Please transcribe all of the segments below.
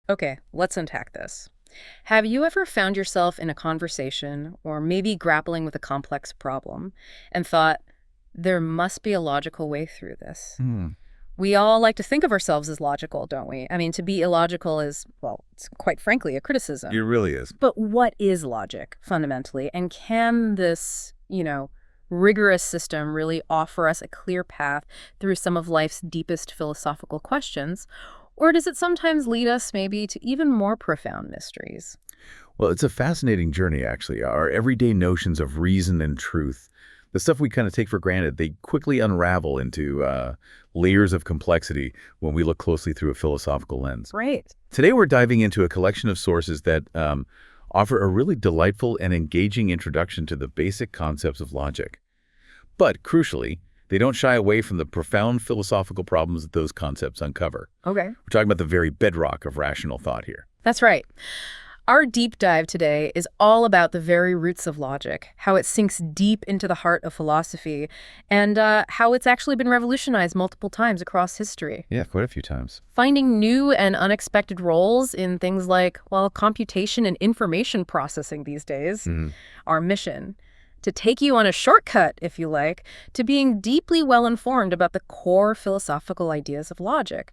Okay, let's unpack this. Have you ever found yourself in a conversation or maybe grappling with a complex problem and thought, there must be a logical way through this? Hmm. We all like to think of ourselves as logical, don't we? I mean, to be illogical is, well, it's quite frankly a It criticism. really is. But what is logic, fundamentally? And can this, rigorous system really offer us a clear path through some of life's deepest philosophical questions? Or does it sometimes lead us maybe to even more profound mysteries? Well, it's a fascinating journey, actually. Our everyday notions of reason and truth, the stuff we kind of take for granted, they quickly unravel into layers of complexity when we look closely through a philosophical lens. Right. Today, we're diving into a collection of sources that offer a really delightful and engaging introduction to the basic concepts of logic. But, crucially, they don't shy away from the profound philosophical problems that those concepts uncover. Okay. We're talking about the very bedrock of rational thought here. That's right. Our deep dive today is all about the very roots of logic, how it sinks deep into the heart of philosophy, and how it's actually been revolutionized multiple times across history. Yeah, quite a few times. Finding new and unexpected roles in things like, well, computation and information processing these days. Our mission, to take you on a shortcut, if you like, to being deeply well-informed about the core philosophical ideas of logic.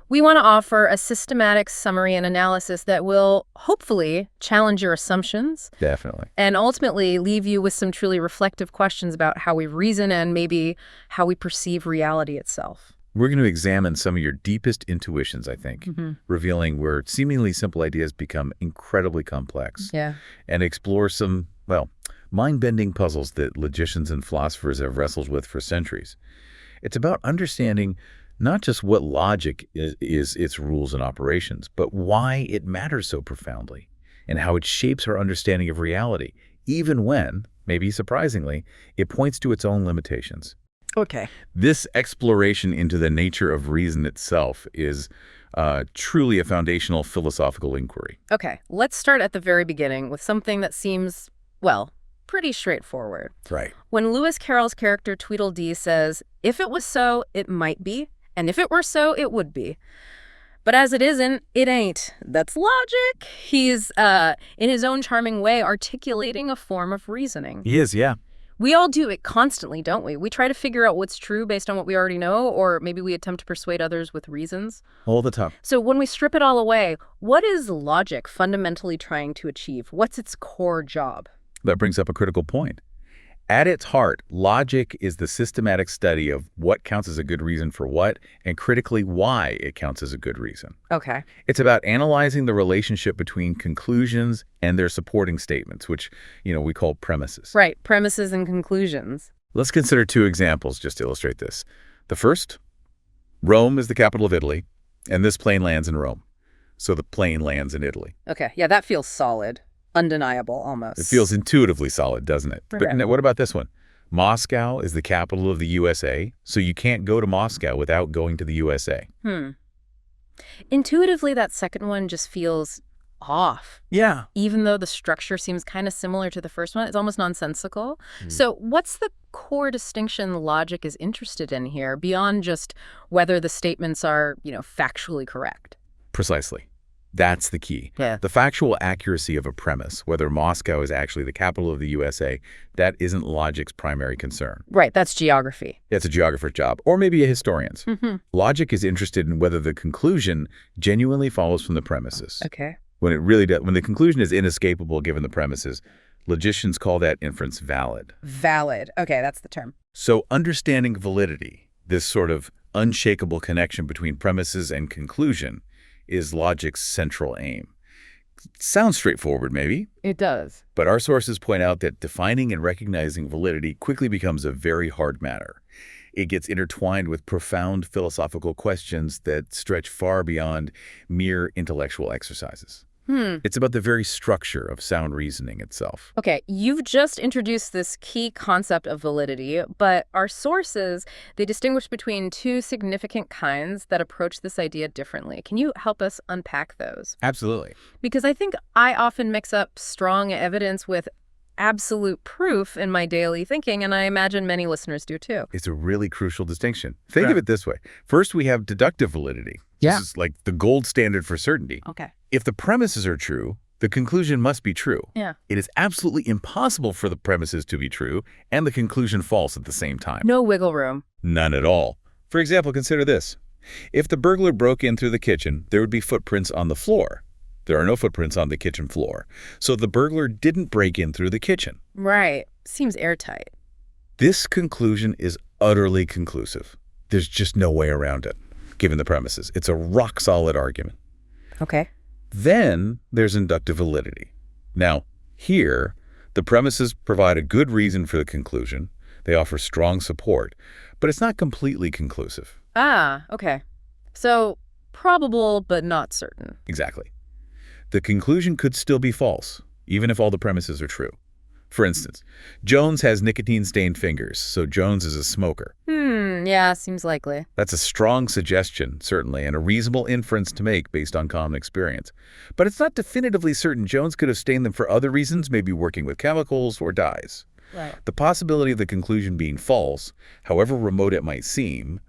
We want to offer a systematic summary and analysis that will hopefully challenge your assumptions Definitely. and ultimately leave you with some truly reflective questions about how we reason and maybe how we perceive reality itself. We're going to examine some of your deepest intuitions, I think, revealing where seemingly simple ideas become incredibly complex, Yeah. and explore some, well, mind-bending puzzles that logicians and philosophers have wrestled with for centuries. It's about understanding not just what logic is its rules and operations, but why it matters so profoundly and how it shapes our understanding of reality, even when, maybe surprisingly, it points to its own limitations. Okay. This exploration into the nature of reason itself is truly a foundational philosophical inquiry. Okay, let's start at the very beginning with something that seems, well, pretty straightforward. Right. When Lewis Carroll's character Tweedledee says, if it was so, it might be, and if it were so, it would be. But as it isn't, it ain't. That's logic. He's, in his own charming way, articulating a form of reasoning. He is, yeah. We all do it constantly, don't we? We try to figure out what's true based on what we already know, or maybe we attempt to persuade others with reasons. All the time. So when we strip it all away, what is logic fundamentally trying to achieve? What's its core job? That brings up a critical point. At its heart, logic is the systematic study of what counts as a good reason for what, and critically why it counts as a good reason. Okay. It's about analyzing the relationship between conclusions and their supporting statements, which, we call premises. Right, premises and conclusions. Let's consider two examples just to illustrate this. The first, Rome is the capital of Italy, and this plane lands in Rome. So the plane lands in Italy. Okay, yeah, that feels solid. Undeniable, almost. It feels intuitively solid, doesn't it? Okay. But what about this one? Moscow is the capital of the USA, so you can't go to Moscow without going to the USA. Intuitively, that second one just feels off. Yeah. Even though the structure seems kind of similar to the first one, it's almost nonsensical. So what's the core distinction logic is interested in here, beyond just whether the statements are, factually correct? Precisely. That's the key. Yeah. The factual accuracy of a premise, whether Moscow is actually the capital of the USA, that isn't logic's primary concern. Right, that's geography. It's a geographer's job, or maybe a historian's. Logic is interested in whether the conclusion genuinely follows from the premises. Okay. When it really does, when the conclusion is inescapable given the premises, logicians call that inference valid. Valid. Okay, that's the term. So understanding validity, this sort of unshakable connection between premises and conclusion, is logic's central aim. Sounds straightforward, maybe, It does. but our sources point out that defining and recognizing validity quickly becomes a very hard matter. It gets intertwined with profound philosophical questions that stretch far beyond mere intellectual exercises. It's about the very structure of sound reasoning itself. Okay, you've just introduced this key concept of validity, but our sources, they distinguish between two significant kinds that approach this idea differently. Can you help us unpack those? Absolutely. Because I think I often mix up strong evidence with absolute proof in my daily thinking, and I imagine many listeners do too. It's a really crucial distinction. Think Right. of it this way. First, we have deductive validity. This is like the gold standard for certainty. Okay. If the premises are true, the conclusion must be true. Yeah. It is absolutely impossible for the premises to be true and the conclusion false at the same time. No wiggle room. None at all. For example, consider this. If the burglar broke in through the kitchen, there would be footprints on the floor. There are no footprints on the kitchen floor. So the burglar didn't break in through the kitchen. Right. Seems airtight. This conclusion is utterly conclusive. There's just no way around it, given the premises. It's a rock-solid argument. Okay. Then there's inductive validity. Now, here, the premises provide a good reason for the conclusion. They offer strong support, but it's not completely conclusive. Ah, okay. So, probable but not certain. Exactly. The conclusion could still be false, even if all the premises are true. For instance, Jones has nicotine-stained fingers, so Jones is a smoker. Yeah, seems likely. That's a strong suggestion, certainly, and a reasonable inference to make based on common experience. But it's not definitively certain Jones could have stained them for other reasons, maybe working with chemicals or dyes. Right. The possibility of the conclusion being false, however remote it might seem,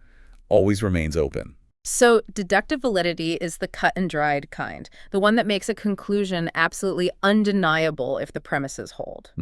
always remains open. So, deductive validity is the cut-and-dried kind, the one that makes a conclusion absolutely undeniable if the premises hold.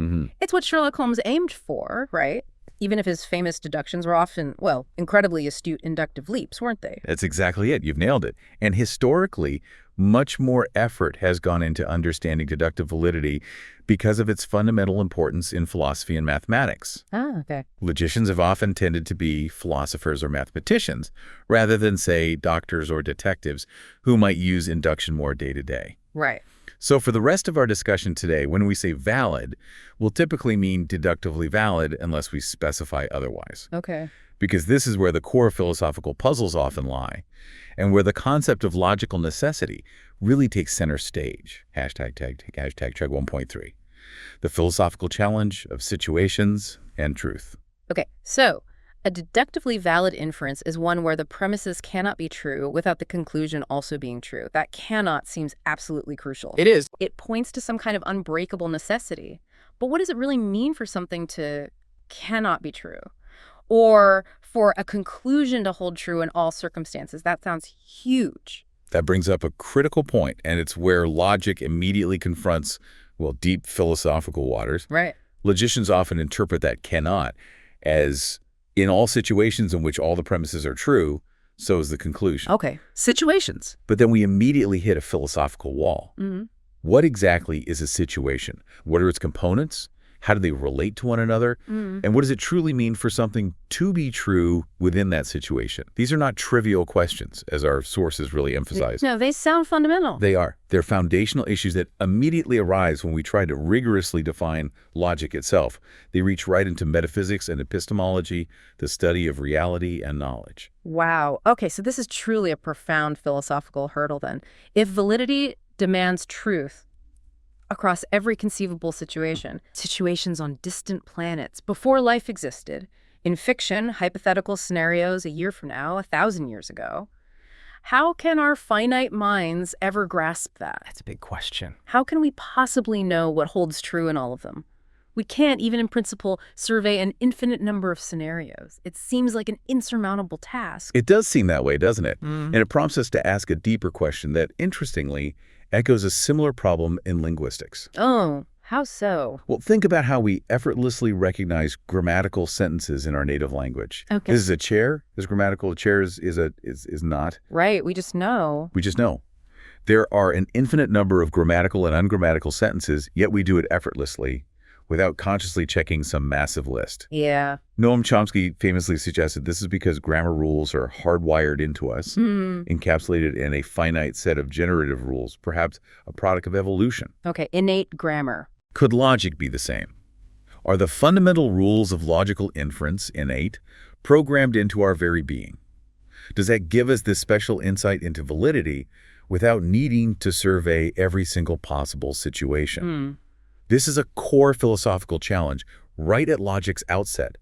It's what Sherlock Holmes aimed for, right? Even if his famous deductions were often, well, incredibly astute inductive leaps, weren't they? That's exactly it. You've nailed it. And historically, much more effort has gone into understanding deductive validity because of its fundamental importance in philosophy and mathematics. Ah, okay. Logicians have often tended to be philosophers or mathematicians, rather than, say, doctors or detectives who might use induction more day to day. Right. So for the rest of our discussion today, when we say valid, we'll typically mean deductively valid unless we specify otherwise. Okay. Because this is where the core philosophical puzzles often lie, and where the concept of logical necessity really takes center stage. Hashtag Chug 1.3. The philosophical challenge of situations and truth. Okay, so a deductively valid inference is one where the premises cannot be true without the conclusion also being true. That cannot seems absolutely crucial. It is. It points to some kind of unbreakable necessity. But what does it really mean for something to cannot be true? Or for a conclusion to hold true in all circumstances? That sounds huge. That brings up a critical point, and it's where logic immediately confronts, well, deep philosophical waters. Right. Logicians often interpret that cannot as in all situations in which all the premises are true, so is the conclusion. Okay. Situations. But then we immediately hit a philosophical wall. What exactly is a situation? What are its components? How do they relate to one another? And what does it truly mean for something to be true within that situation? These are not trivial questions, as our sources really emphasize. No, they sound fundamental. They are. They're foundational issues that immediately arise when we try to rigorously define logic itself. They reach right into metaphysics and epistemology, the study of reality and knowledge. Wow. Okay, so this is truly a profound philosophical hurdle then. If validity demands truth across every conceivable situation, situations on distant planets, before life existed, in fiction, hypothetical scenarios a year from now, 1,000 years ago, how can our finite minds ever grasp that? That's a big question. How can we possibly know what holds true in all of them? We can't, even in principle, survey an infinite number of scenarios. It seems like an insurmountable task. It does seem that way, doesn't it? And it prompts us to ask a deeper question that, interestingly, echoes a similar problem in linguistics. Oh, how so? Well, think about how we effortlessly recognize grammatical sentences in our native language. Okay. This is a chair. This grammatical. A chair is not. Right, we just know. We just know. There are an infinite number of grammatical and ungrammatical sentences, yet we do it effortlessly without consciously checking some massive list. Yeah. Noam Chomsky famously suggested this is because grammar rules are hardwired into us, encapsulated in a finite set of generative rules, perhaps a product of evolution. Okay, innate grammar. Could logic be the same? Are the fundamental rules of logical inference innate, programmed into our very being? Does that give us this special insight into validity without needing to survey every single possible situation? This is a core philosophical challenge right at logic's outset,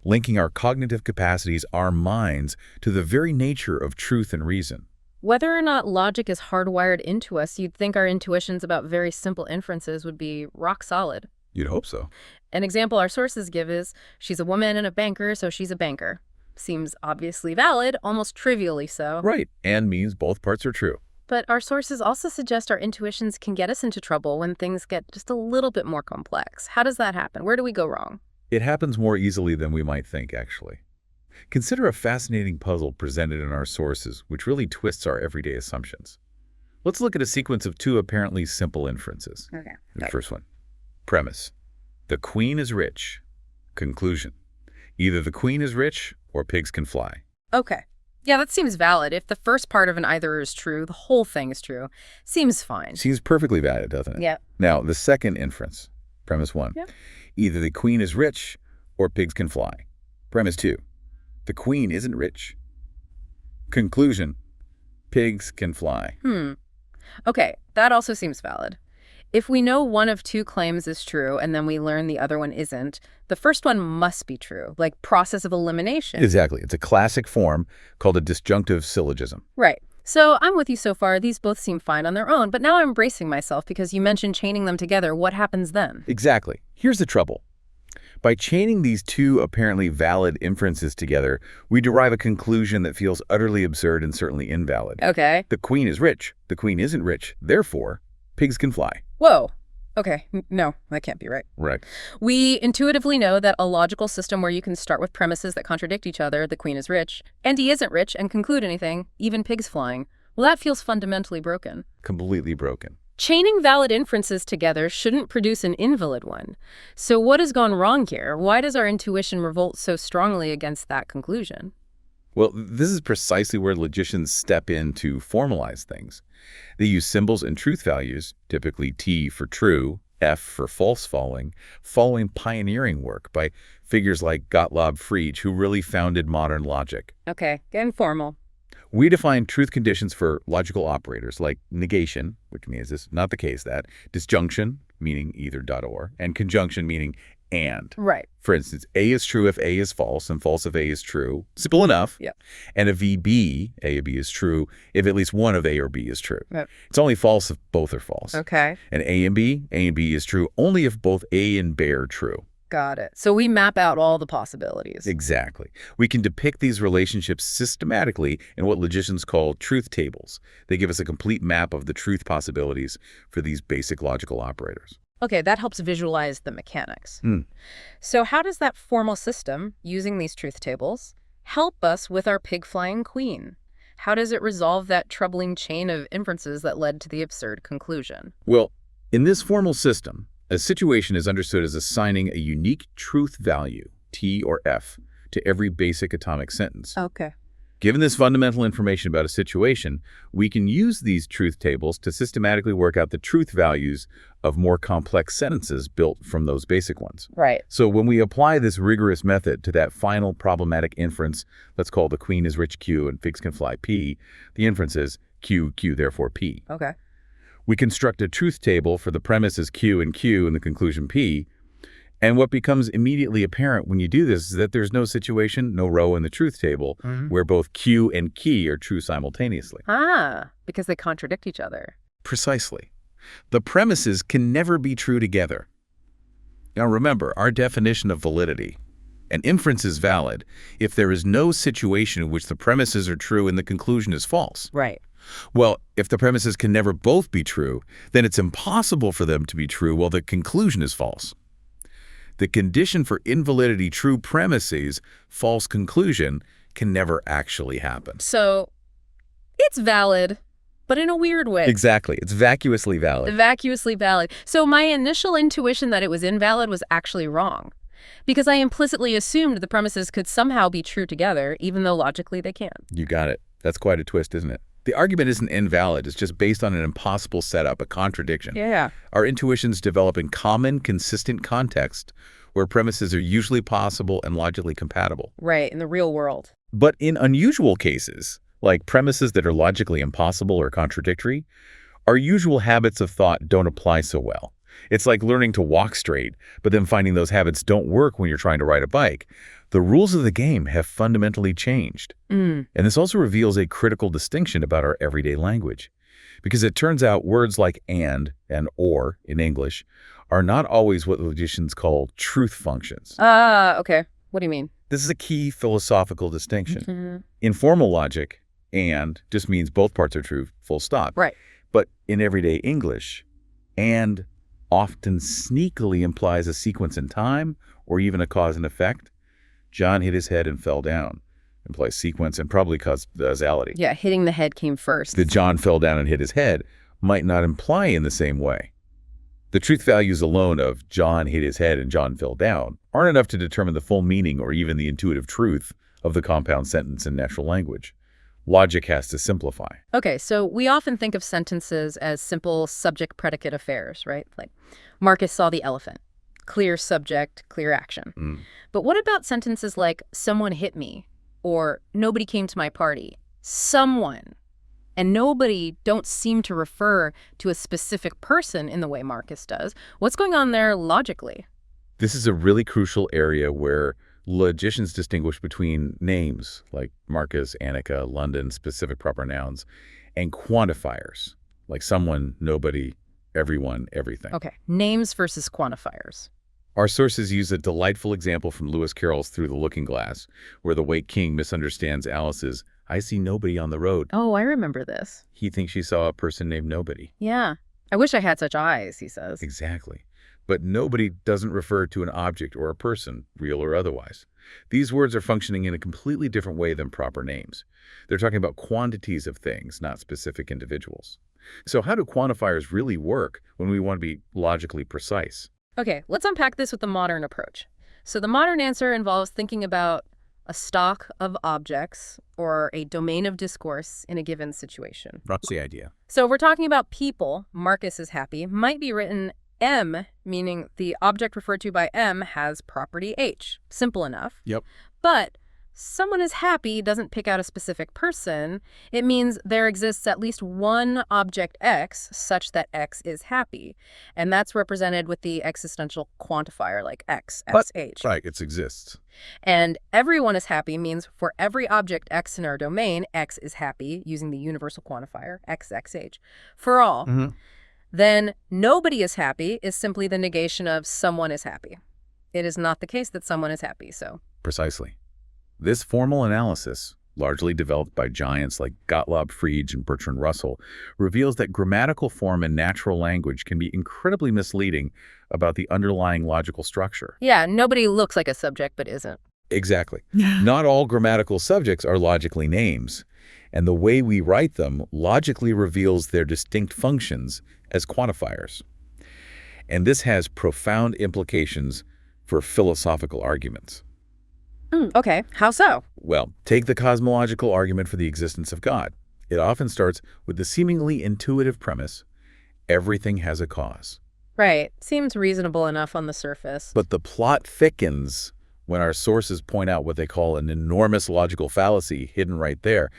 linking our cognitive capacities, our minds, to the very nature of truth and reason. Whether or not logic is hardwired into us, you'd think our intuitions about very simple inferences would be rock solid. You'd hope so. An example our sources give is, she's a woman and a banker, so she's a banker. seems obviously valid, almost trivially so. Right. And means both parts are true. But our sources also suggest our intuitions can get us into trouble when things get just a little bit more complex. How does that happen? Where do we go wrong? It happens more easily than we might think, actually. Consider a fascinating puzzle presented in our sources, which really twists our everyday assumptions. Let's look at a sequence of two apparently simple inferences. Okay. The first one. Premise. The queen is rich. Conclusion. Either the queen is rich or pigs can fly. Okay. Yeah, that seems valid. If the first part of an either is true, the whole thing is true. Seems fine. Seems perfectly valid, doesn't it? Yeah. Now, the second inference. Premise 1. Yeah. Either the queen is rich or pigs can fly. Premise 2. The queen isn't rich. Conclusion. Pigs can fly. Okay, that also seems valid. If we know one of two claims is true and then we learn the other one isn't, the first one must be true, like process of elimination. Exactly. It's a classic form called a disjunctive syllogism. Right. So I'm with you so far. These both seem fine on their own, but now I'm bracing myself because you mentioned chaining them together. What happens then? Exactly. Here's the trouble. By chaining these two apparently valid inferences together, we derive a conclusion that feels utterly absurd and certainly invalid. Okay. The queen is rich. The queen isn't rich. Therefore, pigs can fly. Whoa. Okay. No, that can't be right. Right. We intuitively know that a logical system where you can start with premises that contradict each other, the queen is rich, and he isn't rich, and conclude anything, even pigs flying, well, that feels fundamentally broken. Completely broken. Chaining valid inferences together shouldn't produce an invalid one. So what has gone wrong here? Why does our intuition revolt so strongly against that conclusion? Well, this is precisely where logicians step in to formalize things. They use symbols and truth values, typically T for true, F for false following pioneering work by figures like Gottlob Frege, who really founded modern logic. Okay, getting formal. We define truth conditions for logical operators like negation, which means this is not the case that, disjunction, meaning either or, and conjunction, meaning and. Right. For instance, A is true if A is false, and false if A is true. Simple enough. Yeah. And a VB, A or B, is true if at least one of A or B is true. Right. It's only false if both are false. Okay. And A and B is true only if both A and B are true. Got it. So we map out all the possibilities. Exactly. We can depict these relationships systematically in what logicians call truth tables. They give us a complete map of the truth possibilities for these basic logical operators. Okay, that helps visualize the mechanics. So how does that formal system, using these truth tables, help us with our pig-flying queen? How does it resolve that troubling chain of inferences that led to the absurd conclusion? Well, in this formal system, a situation is understood as assigning a unique truth value, T or F, to every basic atomic sentence. Okay. Given this fundamental information about a situation, we can use these truth tables to systematically work out the truth values of more complex sentences built from those basic ones. Right. So when we apply this rigorous method to that final problematic inference, let's call the queen is rich Q and pigs can fly P, the inference is Q, Q, therefore P. Okay. We construct a truth table for the premises Q and the conclusion P, and what becomes immediately apparent when you do this is that there's no situation, no row in the truth table where both Q and key are true simultaneously. Because they contradict each other. Precisely. The premises can never be true together. Now remember, our definition of validity. An inference is valid if there is no situation in which the premises are true and the conclusion is false. Right. Well, if the premises can never both be true, then it's impossible for them to be true while the conclusion is false. The condition for invalidity, true premises, false conclusion, can never actually happen. So it's valid, but in a weird way. Exactly. It's vacuously valid. Vacuously valid. So my initial intuition that it was invalid was actually wrong, because I implicitly assumed the premises could somehow be true together, even though logically they can't. You got it. That's quite a twist, isn't it? The argument isn't invalid. It's just based on an impossible setup, a contradiction. Yeah. Our intuitions develop in common, consistent context where premises are usually possible and logically compatible. Right, in the real world. But in unusual cases, like premises that are logically impossible or contradictory, our usual habits of thought don't apply so well. It's like learning to walk straight, but then finding those habits don't work when you're trying to ride a bike. The rules of the game have fundamentally changed. And this also reveals a critical distinction about our everyday language. Because it turns out words like and or in English are not always what logicians call truth functions. Okay. What do you mean? This is a key philosophical distinction. Mm-hmm. In formal logic, and just means both parts are true, full stop. Right. But in everyday English, and often sneakily implies a sequence in time or even a cause and effect. John hit his head and fell down implies sequence and probably causality. Yeah, hitting the head came first. That John fell down and hit his head might not imply in the same way. The truth values alone of John hit his head and John fell down aren't enough to determine the full meaning or even the intuitive truth of the compound sentence in natural language. Logic has to simplify. Okay, so we often think of sentences as simple subject-predicate affairs, right? Like, Marcus saw the elephant. Clear subject, clear action. But what about sentences like, someone hit me, or nobody came to my party? Someone and nobody don't seem to refer to a specific person in the way Marcus does. What's going on there logically? This is a really crucial area where logicians distinguish between names like Marcus, Annika, London, specific proper nouns, and quantifiers like someone, nobody, everyone, everything. Okay, names versus quantifiers. Our sources use a delightful example from Lewis Carroll's Through the Looking Glass, where the Wake King misunderstands Alice's, I see nobody on the road. Oh, I remember this. He thinks she saw a person named Nobody. Yeah. I wish I had such eyes, he says. Exactly. But nobody doesn't refer to an object or a person, real or otherwise. These words are functioning in a completely different way than proper names. They're talking about quantities of things, not specific individuals. So how do quantifiers really work when we want to be logically precise? Okay, let's unpack this with the modern approach. So the modern answer involves thinking about a stock of objects or a domain of discourse in a given situation. That's the idea. So if we're talking about people, Marcus is happy, might be written M, meaning the object referred to by M has property H. Simple enough. Yep. But someone is happy doesn't pick out a specific person. It means there exists at least one object X such that X is happy. And that's represented with the existential quantifier like X, XH. Right, it exists. And everyone is happy means for every object X in our domain, X is happy using the universal quantifier, XXH. For all. Then nobody is happy is simply the negation of someone is happy. It is not the case that someone is happy, so. Precisely. This formal analysis, largely developed by giants like Gottlob Frege and Bertrand Russell, reveals that grammatical form in natural language can be incredibly misleading about the underlying logical structure. Yeah, nobody looks like a subject but isn't. Exactly. Not all grammatical subjects are logically names, and the way we write them logically reveals their distinct functions as quantifiers. And this has profound implications for philosophical arguments. Okay, how so? Well, take the cosmological argument for the existence of God. It often starts with the seemingly intuitive premise, everything has a cause. Right, seems reasonable enough on the surface. But the plot thickens when our sources point out what they call an enormous logical fallacy hidden right there.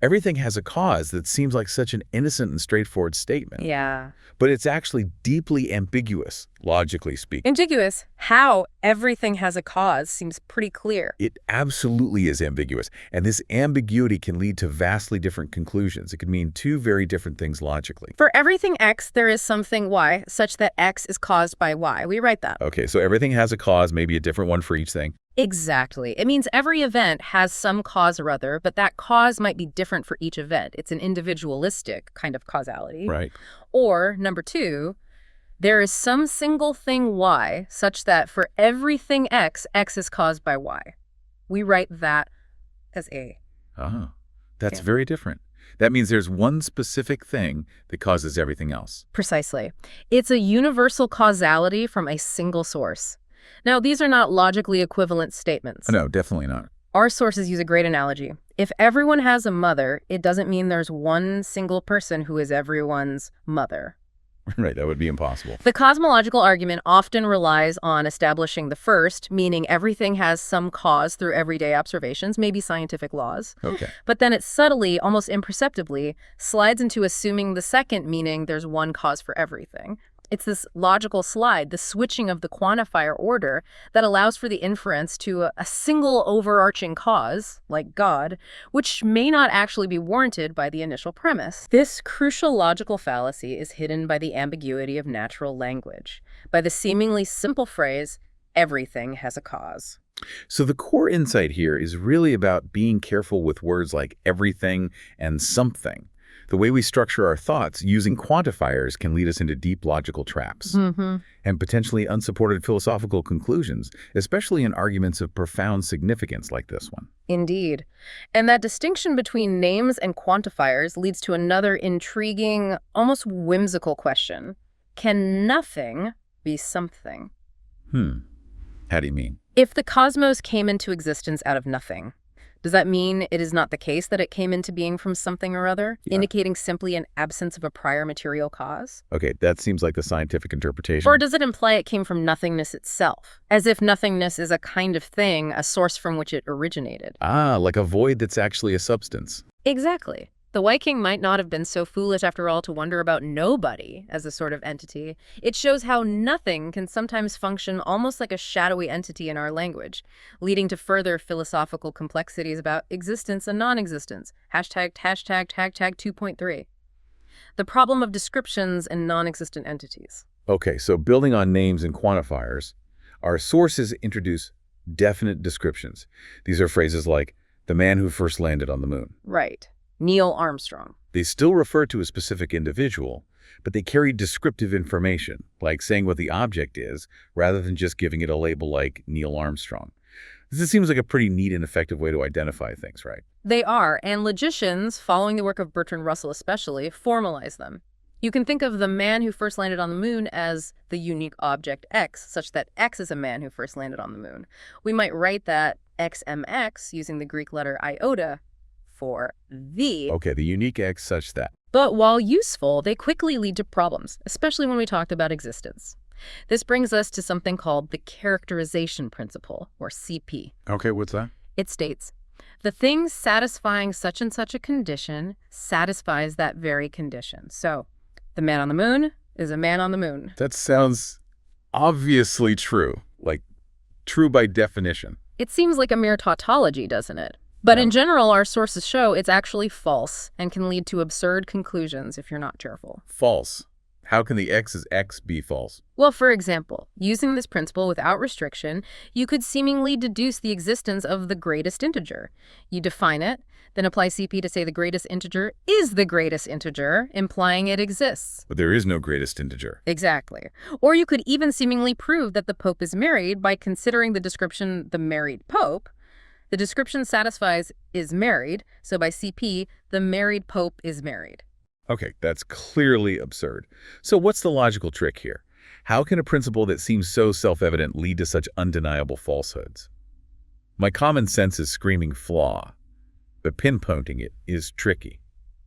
Everything has a cause that seems like such an innocent and straightforward statement. Yeah. But it's actually deeply ambiguous, logically speaking. Ambiguous. How everything has a cause seems pretty clear. It absolutely is ambiguous, and this ambiguity can lead to vastly different conclusions. It could mean two very different things logically. For everything X, there is something Y, such that X is caused by Y. We write that. Okay, so everything has a cause, maybe a different one for each thing. Exactly. It means every event has some cause or other, but that cause might be different for each event. It's an individualistic kind of causality. Right. Or, number two, there is some single thing Y such that for everything X, X is caused by Y. We write that as A. Oh, that's very different. That means there's one specific thing that causes everything else. Precisely. It's a universal causality from a single source. Now, these are not logically equivalent statements. No, definitely not. Our sources use a great analogy. If everyone has a mother, it doesn't mean there's one single person who is everyone's mother. Right, that would be impossible. The cosmological argument often relies on establishing the first, meaning everything has some cause through everyday observations, maybe scientific laws. Okay. But then it subtly, almost imperceptibly, slides into assuming the second, meaning there's one cause for everything. It's this logical slide, the switching of the quantifier order, that allows for the inference to a single overarching cause, like God, which may not actually be warranted by the initial premise. This crucial logical fallacy is hidden by the ambiguity of natural language, by the seemingly simple phrase, everything has a cause. So the core insight here is really about being careful with words like everything and something. The way we structure our thoughts using quantifiers can lead us into deep logical traps and potentially unsupported philosophical conclusions, especially in arguments of profound significance like this one. Indeed. And that distinction between names and quantifiers leads to another intriguing, almost whimsical question. Can nothing be something? How do you mean? If the cosmos came into existence out of nothing, does that mean it is not the case that it came into being from something or other, indicating simply an absence of a prior material cause? Okay, that seems like the scientific interpretation. Or does it imply it came from nothingness itself, as if nothingness is a kind of thing, a source from which it originated? Ah, like a void that's actually a substance. Exactly. The White King might not have been so foolish after all to wonder about nobody as a sort of entity. It shows how nothing can sometimes function almost like a shadowy entity in our language, leading to further philosophical complexities about existence and non-existence. Hashtag 2.3. The problem of descriptions and non-existent entities. Okay, so building on names and quantifiers, our sources introduce definite descriptions. These are phrases like the man who first landed on the moon. Right. Neil Armstrong. They still refer to a specific individual, but they carry descriptive information, like saying what the object is, rather than just giving it a label like Neil Armstrong. This seems like a pretty neat and effective way to identify things, right? They are, and logicians, following the work of Bertrand Russell especially, formalize them. You can think of the man who first landed on the moon as the unique object X, such that X is a man who first landed on the moon. We might write that XMX using the Greek letter iota for the. Okay, the unique X such that. But while useful, they quickly lead to problems, especially when we talk about existence. This brings us to something called the characterization principle, or CP. Okay, what's that? It states, the thing satisfying such and such a condition satisfies that very condition. So, the man on the moon is a man on the moon. That sounds obviously true, like true by definition. It seems like a mere tautology, doesn't it? But in general, our sources show it's actually false and can lead to absurd conclusions if you're not careful. False. How can the X's X be false? Well, for example, using this principle without restriction, you could seemingly deduce the existence of the greatest integer. You define it, then apply CP to say the greatest integer is the greatest integer, implying it exists. But there is no greatest integer. Exactly. Or you could even seemingly prove that the Pope is married by considering the description the married Pope. The description satisfies is married, so by CP, the married Pope is married. Okay, that's clearly absurd. So what's the logical trick here? How can a principle that seems so self-evident lead to such undeniable falsehoods? My common sense is screaming flaw, but pinpointing it is tricky.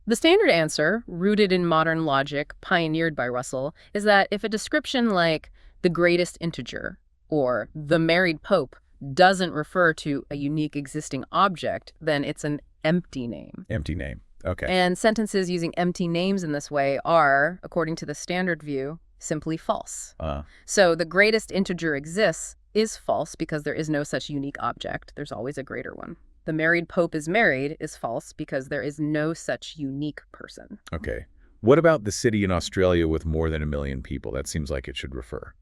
The standard answer, rooted in modern logic, pioneered by Russell, is that if a description like the greatest integer or the married Pope doesn't refer to a unique existing object, then it's an empty name. Empty name. Okay. And sentences using empty names in this way are, according to the standard view, simply false. So the greatest integer exists is false because there is no such unique object. There's always a greater one. The married Pope is married is false because there is no such unique person. Okay. What about the city in Australia with more than 1 million people? That seems like it should refer.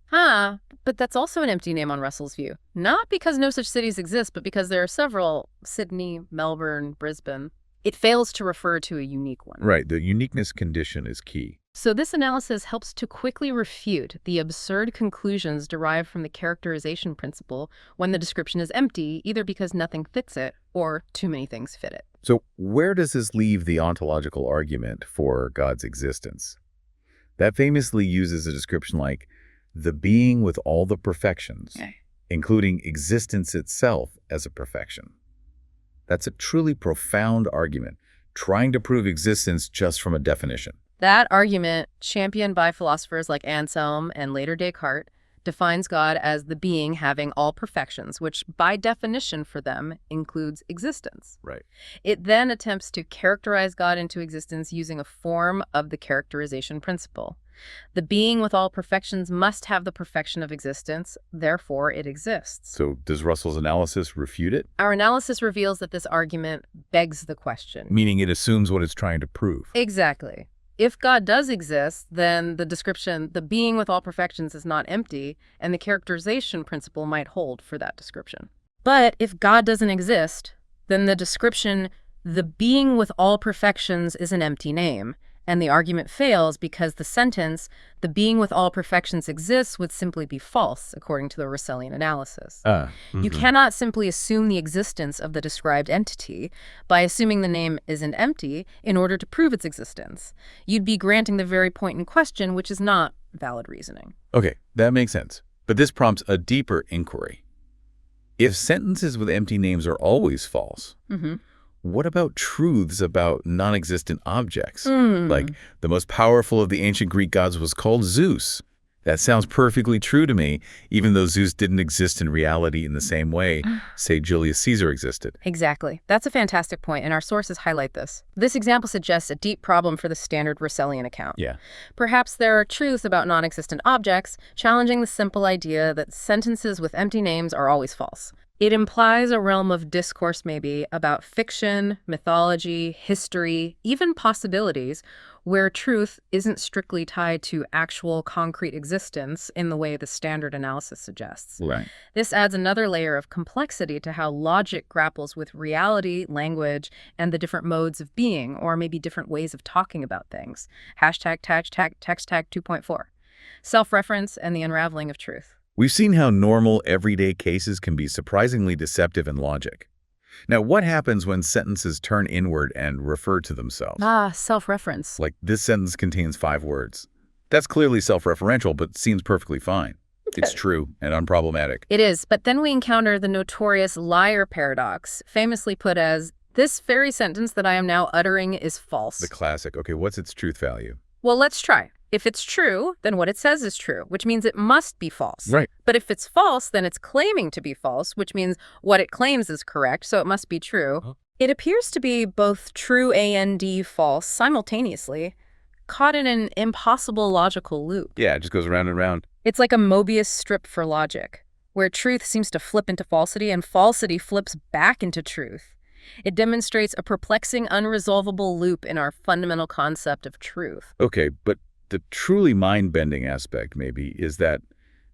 But that's also an empty name on Russell's view. Not because no such cities exist, but because there are several: Sydney, Melbourne, Brisbane. It fails to refer to a unique one. Right. The uniqueness condition is key. So this analysis helps to quickly refute the absurd conclusions derived from the characterization principle when the description is empty, either because nothing fits it or too many things fit it. So where does this leave the ontological argument for God's existence? That famously uses a description like the being with all the perfections, including existence itself as a perfection. That's a truly profound argument, trying to prove existence just from a definition. That argument, championed by philosophers like Anselm and later Descartes, defines God as the being having all perfections, which by definition for them includes existence. Right. It then attempts to characterize God into existence using a form of the characterization principle. The being with all perfections must have the perfection of existence, therefore it exists. So does Russell's analysis refute it? Our analysis reveals that this argument begs the question. Meaning it assumes what it's trying to prove. Exactly. If God does exist, then the description, the being with all perfections, is not empty, and the characterization principle might hold for that description. But if God doesn't exist, then the description, the being with all perfections, is an empty name. And the argument fails because the sentence, the being with all perfections exists, would simply be false, according to the Russellian analysis. You cannot simply assume the existence of the described entity by assuming the name isn't empty in order to prove its existence. You'd be granting the very point in question, which is not valid reasoning. Okay, that makes sense. But this prompts a deeper inquiry. If sentences with empty names are always false, what about truths about non-existent objects? Like, the most powerful of the ancient Greek gods was called Zeus. That sounds perfectly true to me, even though Zeus didn't exist in reality in the same way, say, Julius Caesar existed. Exactly. That's a fantastic point, and our sources highlight this. This example suggests a deep problem for the standard Russellian account. Yeah. Perhaps there are truths about non-existent objects, challenging the simple idea that sentences with empty names are always false. It implies a realm of discourse, maybe, about fiction, mythology, history, even possibilities, where truth isn't strictly tied to actual concrete existence in the way the standard analysis suggests. Right. This adds another layer of complexity to how logic grapples with reality, language, and the different modes of being, or maybe different ways of talking about things. Hashtag text tag 2.4. Self-reference and the unraveling of truth. We've seen how normal, everyday cases can be surprisingly deceptive in logic. Now, what happens when sentences turn inward and refer to themselves? Self-reference. Like, this sentence contains 5 words. That's clearly self-referential, but seems perfectly fine. It's true and unproblematic. It is, but then we encounter the notorious liar paradox, famously put as, this very sentence that I am now uttering is false. The classic. Okay, what's its truth value? Well, let's try. If it's true, then what it says is true, which means it must be false. Right. But if it's false, then it's claiming to be false, which means what it claims is correct, so it must be true. Huh? It appears to be both true and false simultaneously, caught in an impossible logical loop. Yeah, it just goes round and round. It's like a Mobius strip for logic, where truth seems to flip into falsity and falsity flips back into truth. It demonstrates a perplexing, unresolvable loop in our fundamental concept of truth. Okay, but the truly mind-bending aspect, maybe, is that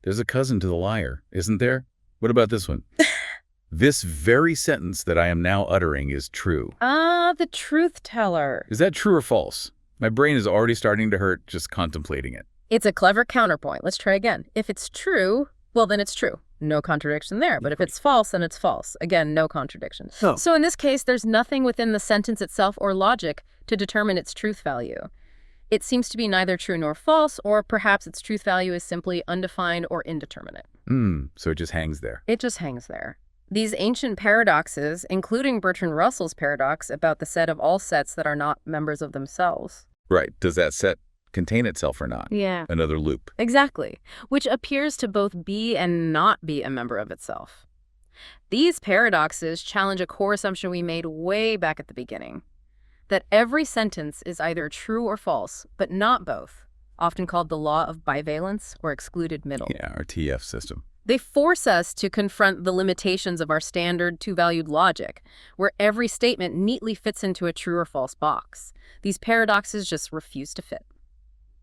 there's a cousin to the liar, isn't there? What about this one? This very sentence that I am now uttering is true. The truth teller. Is that true or false? My brain is already starting to hurt just contemplating it. It's a clever counterpoint. Let's try again. If it's true, well, then it's true. No contradiction there. But if it's false, then it's false. Again, no contradiction. Oh. So in this case, there's nothing within the sentence itself or logic to determine its truth value. It seems to be neither true nor false, or perhaps its truth value is simply undefined or indeterminate. So it just hangs there. It just hangs there. These ancient paradoxes, including Bertrand Russell's paradox about the set of all sets that are not members of themselves. Right. Does that set contain itself or not? Yeah. Another loop. Exactly. Which appears to both be and not be a member of itself. These paradoxes challenge a core assumption we made way back at the beginning, that every sentence is either true or false, but not both, often called the law of bivalence or excluded middle. Yeah, our TF system. They force us to confront the limitations of our standard two-valued logic, where every statement neatly fits into a true or false box. These paradoxes just refuse to fit.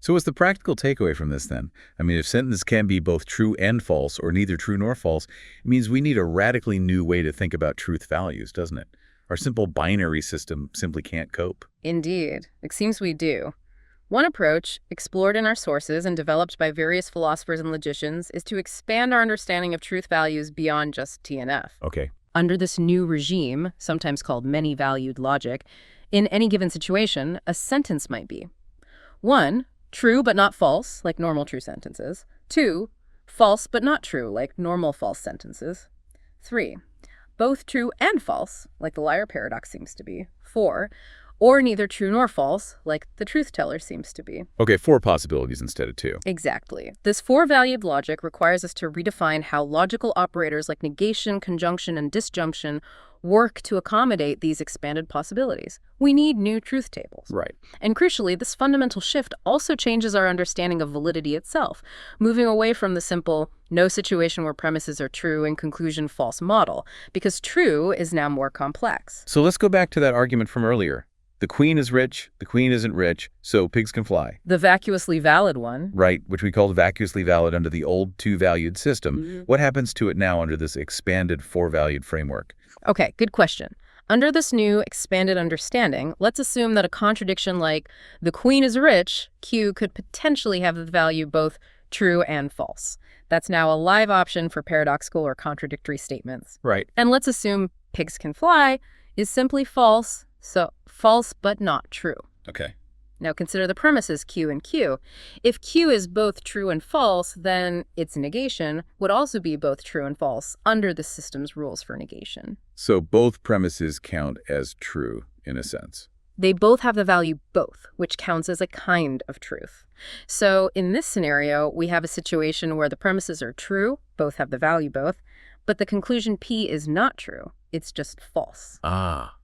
So what's the practical takeaway from this then? I mean, if sentences can be both true and false, or neither true nor false, it means we need a radically new way to think about truth values, doesn't it? Our simple binary system simply can't cope. Indeed. It seems we do. One approach, explored in our sources and developed by various philosophers and logicians, is to expand our understanding of truth values beyond just TNF. Okay. Under this new regime, sometimes called many-valued logic, in any given situation, a sentence might be 1. True but not false, like normal true sentences. 2. False but not true, like normal false sentences. 3. Both true and false, like the liar paradox seems to be. 4. Or neither true nor false, like the truth teller seems to be. Okay, 4 possibilities instead of 2. Exactly. This 4-valued logic requires us to redefine how logical operators like negation, conjunction, and disjunction work to accommodate these expanded possibilities. We need new truth tables. Right. And crucially, this fundamental shift also changes our understanding of validity itself, moving away from the simple, no situation where premises are true and conclusion false model, because true is now more complex. So let's go back to that argument from earlier. The queen is rich, the queen isn't rich, so pigs can fly. The vacuously valid one. Right, which we called vacuously valid under the old two-valued system. Mm-hmm. What happens to it now under this expanded four-valued framework? Okay, good question. Under this new expanded understanding, let's assume that a contradiction like the queen is rich, Q, could potentially have the value both true and false. That's now a live option for paradoxical or contradictory statements. Right. And let's assume pigs can fly is simply false, so false but not true. Okay. Now consider the premises Q and Q. If Q is both true and false, then its negation would also be both true and false under the system's rules for negation. So both premises count as true, in a sense. They both have the value both, which counts as a kind of truth. So in this scenario, we have a situation where the premises are true, both have the value both, but the conclusion P is not true. It's just false. Ah.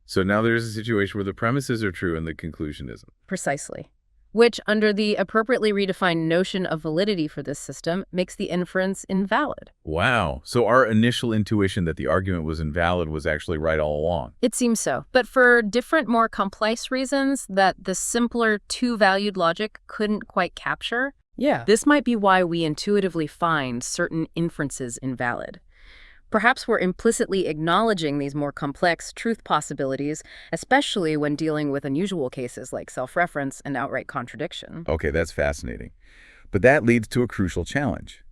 So now there's a situation where the premises are true and the conclusion isn't. Precisely. Which, under the appropriately redefined notion of validity for this system, makes the inference invalid. Wow. So our initial intuition that the argument was invalid was actually right all along. It seems so, but for different, more complex reasons that the simpler two-valued logic couldn't quite capture. Yeah. This might be why we intuitively find certain inferences invalid. Perhaps we're implicitly acknowledging these more complex truth possibilities, especially when dealing with unusual cases like self-reference and outright contradiction. Okay, that's fascinating. But that leads to a crucial challenge.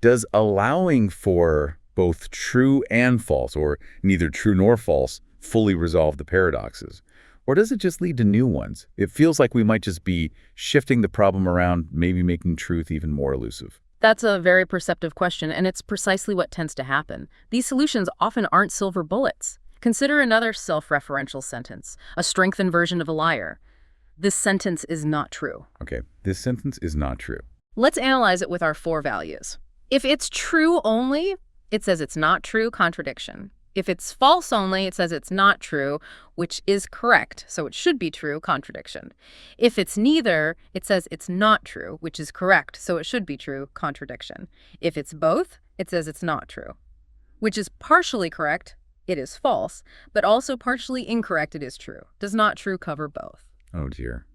Does allowing for both true and false, or neither true nor false, fully resolve the paradoxes? Or does it just lead to new ones? It feels like we might just be shifting the problem around, maybe making truth even more elusive. That's a very perceptive question, and it's precisely what tends to happen. These solutions often aren't silver bullets. Consider another self-referential sentence, a strengthened version of a liar. This sentence is not true. Okay, this sentence is not true. Let's analyze it with our four values. If it's true only, it says it's not true, contradiction. If it's false only, it says it's not true, which is correct, so it should be true, contradiction. If it's neither, it says it's not true, which is correct, so it should be true, contradiction. If it's both, it says it's not true, which is partially correct, it is false, but also partially incorrect, it is true. Does not true cover both? Oh dear.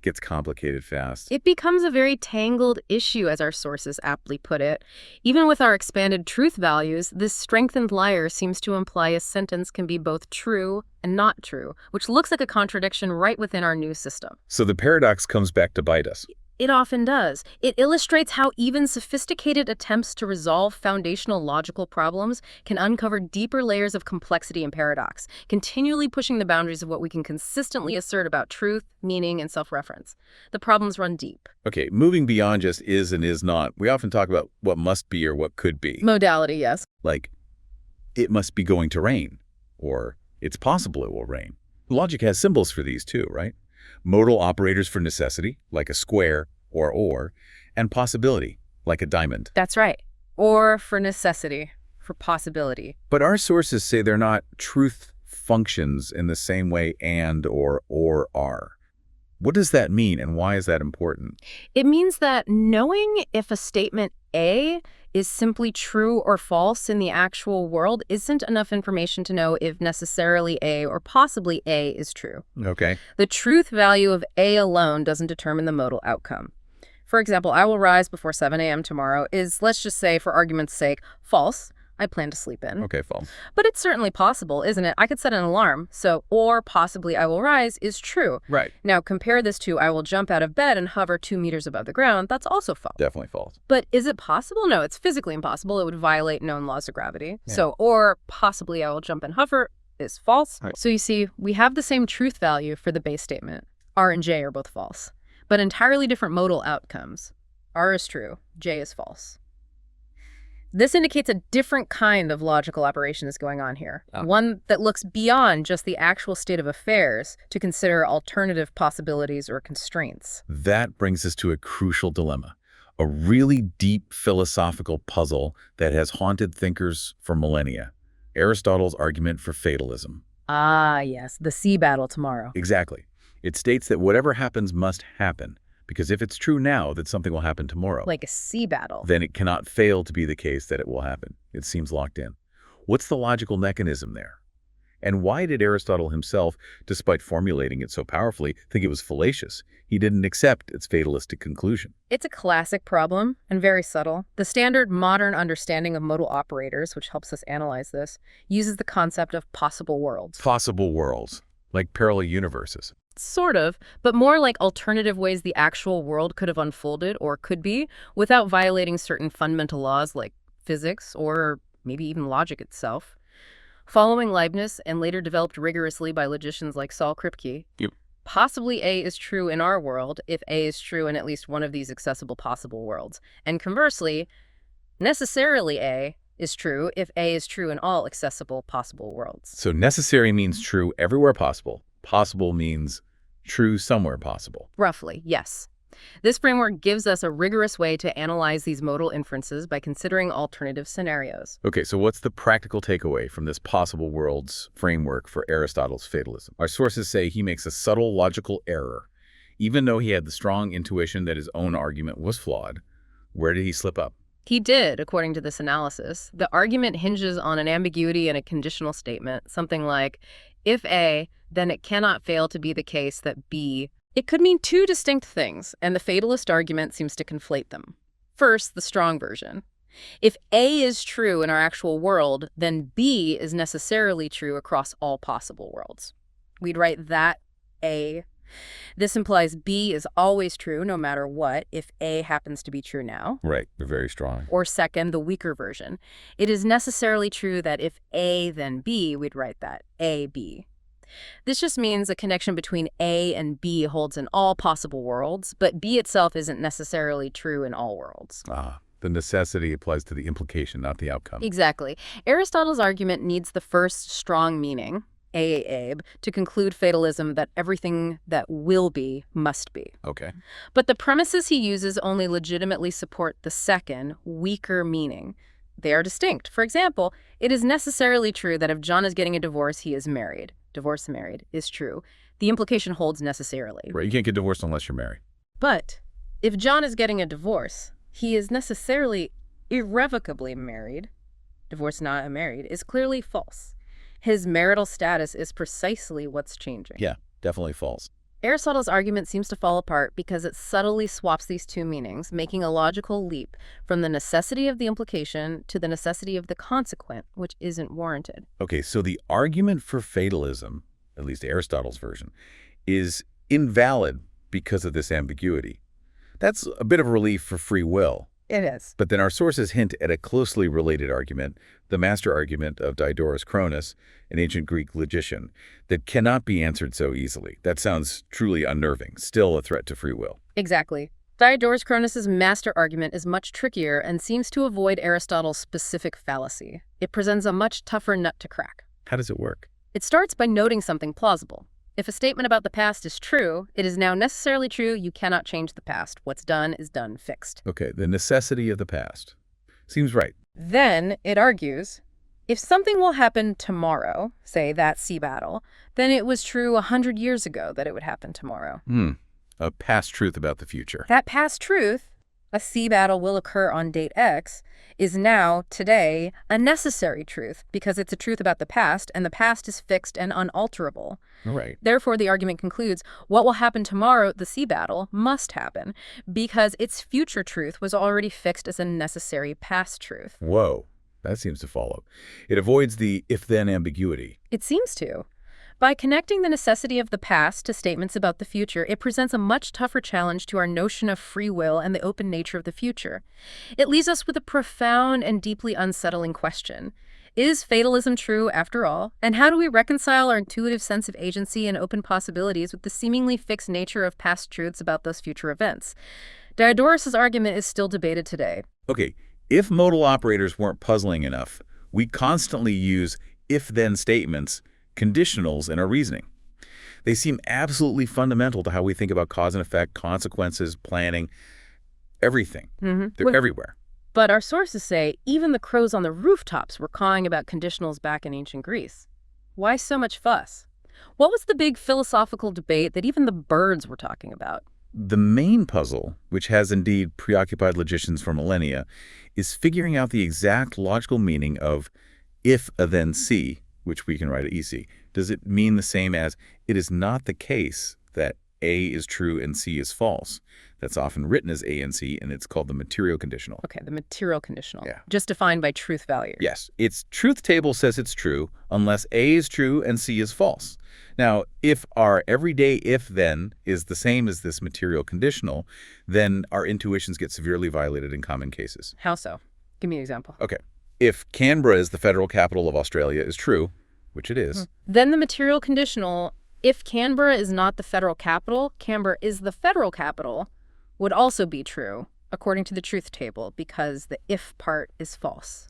Gets complicated fast. It becomes a very tangled issue, as our sources aptly put it. Even with our expanded truth values, this strengthened liar seems to imply a sentence can be both true and not true, which looks like a contradiction right within our new system. So the paradox comes back to bite us. It often does. It illustrates how even sophisticated attempts to resolve foundational logical problems can uncover deeper layers of complexity and paradox, continually pushing the boundaries of what we can consistently assert about truth, meaning, and self-reference. The problems run deep. Okay, moving beyond just is and is not, we often talk about what must be or what could be. Modality, yes. Like, it must be going to rain, or it's possible it will rain. Logic has symbols for these too, right? Modal operators for necessity, like a square or, and possibility, like a diamond. That's right. Or for necessity, for possibility. But our sources say they're not truth functions in the same way and or are. What does that mean, and why is that important? It means that knowing if a statement A is simply true or false in the actual world isn't enough information to know if necessarily A or possibly A is true. Okay. The truth value of A alone doesn't determine the modal outcome. For example, I will rise before 7 a.m. tomorrow is, let's just say, for argument's sake, false. I plan to sleep in. Okay, false. But it's certainly possible, isn't it? I could set an alarm. So, or possibly I will rise is true. Right. Now, compare this to I will jump out of bed and hover 2 meters above the ground. That's also false. Definitely false. But is it possible? No, it's physically impossible. It would violate known laws of gravity. Yeah. So, or possibly I will jump and hover is false. Right. So you see, we have the same truth value for the base statement. R and J are both false, but entirely different modal outcomes. R is true, J is false. This indicates a different kind of logical operation is going on here. Oh. One that looks beyond just the actual state of affairs to consider alternative possibilities or constraints. That brings us to a crucial dilemma, a really deep philosophical puzzle that has haunted thinkers for millennia. Aristotle's argument for fatalism. Ah, yes, the sea battle tomorrow. Exactly. It states that whatever happens must happen, because if it's true now that something will happen tomorrow, Like a sea battle. then it cannot fail to be the case that it will happen. It seems locked in. What's the logical mechanism there? And why did Aristotle himself, despite formulating it so powerfully, think it was fallacious? He didn't accept its fatalistic conclusion. It's a classic problem and very subtle. The standard modern understanding of modal operators, which helps us analyze this, uses the concept of possible worlds. Possible worlds, like parallel universes. Sort of, but more like alternative ways the actual world could have unfolded or could be without violating certain fundamental laws like physics or maybe even logic itself. Following Leibniz and later developed rigorously by logicians like Saul Kripke, possibly A is true in our world if A is true in at least one of these accessible possible worlds. And conversely, necessarily A is true if A is true in all accessible possible worlds. So necessary means true everywhere possible. Possible means true somewhere possible. Roughly, yes. This framework gives us a rigorous way to analyze these modal inferences by considering alternative scenarios. Okay, so what's the practical takeaway from this possible worlds framework for Aristotle's fatalism? Our sources say he makes a subtle logical error. Even though he had the strong intuition that his own argument was flawed, where did he slip up? He did, according to this analysis. The argument hinges on an ambiguity in a conditional statement, something like, if A, then it cannot fail to be the case that B. It could mean two distinct things, and the fatalist argument seems to conflate them. First, the strong version. If A is true in our actual world, then B is necessarily true across all possible worlds. We'd write that A. This implies B is always true no matter what if A happens to be true now. Right, they're very strong. Or second, the weaker version. It is necessarily true that if A then B, we'd write that AB. This just means a connection between A and B holds in all possible worlds, but B itself isn't necessarily true in all worlds. The necessity applies to the implication, not the outcome. Exactly. Aristotle's argument needs the first strong meaning, A, to conclude fatalism that everything that will be must be. Okay. But the premises he uses only legitimately support the second, weaker meaning. They are distinct. For example, it is necessarily true that if John is getting a divorce, he is married. Divorce married is true. The implication holds necessarily. Right, you can't get divorced unless you're married. But if John is getting a divorce, he is necessarily irrevocably married. Divorce not married is clearly false. His marital status is precisely what's changing. Yeah, definitely false. Aristotle's argument seems to fall apart because it subtly swaps these two meanings, making a logical leap from the necessity of the implication to the necessity of the consequent, which isn't warranted. Okay, so the argument for fatalism, at least Aristotle's version, is invalid because of this ambiguity. That's a bit of a relief for free will. It is. But then our sources hint at a closely related argument, the master argument of Diodorus Cronus, an ancient Greek logician, that cannot be answered so easily. That sounds truly unnerving, still a threat to free will. Exactly. Diodorus Cronus's master argument is much trickier and seems to avoid Aristotle's specific fallacy. It presents a much tougher nut to crack. How does it work? It starts by noting something plausible. If a statement about the past is true, it is now necessarily true you cannot change the past. What's done is done, fixed. Okay, the necessity of the past. Seems right. Then it argues, if something will happen tomorrow, say that sea battle, then it was true 100 years ago that it would happen tomorrow. A past truth about the future. That past truth, a sea battle will occur on date X, is now, today, a necessary truth because it's a truth about the past, and the past is fixed and unalterable. Right. Therefore, the argument concludes, what will happen tomorrow at the sea battle must happen because its future truth was already fixed as a necessary past truth. Whoa, that seems to follow. It avoids the if-then ambiguity. It seems to. By connecting the necessity of the past to statements about the future, it presents a much tougher challenge to our notion of free will and the open nature of the future. It leaves us with a profound and deeply unsettling question. Is fatalism true after all? And how do we reconcile our intuitive sense of agency and open possibilities with the seemingly fixed nature of past truths about those future events? Diodorus' argument is still debated today. Okay, if modal operators weren't puzzling enough, we constantly use if-then statements, conditionals in our reasoning. They seem absolutely fundamental to how we think about cause and effect, consequences, planning, everything. They're everywhere. But our sources say even the crows on the rooftops were cawing about conditionals back in ancient Greece. Why so much fuss? What was the big philosophical debate that even the birds were talking about? The main puzzle, which has indeed preoccupied logicians for millennia, is figuring out the exact logical meaning of if a then see which we can write at EC, does it mean the same as it is not the case that A is true and C is false? That's often written as A and C, and it's called the material conditional. Okay, the material conditional. Yeah. Just defined by truth value. Yes, its truth table says it's true unless A is true and C is false. Now, if our everyday if-then is the same as this material conditional, then our intuitions get severely violated in common cases. How so? Give me an example. Okay. If Canberra is the federal capital of Australia is true, which it is. Then the material conditional, if Canberra is not the federal capital, Canberra is the federal capital, would also be true, according to the truth table, because the if part is false.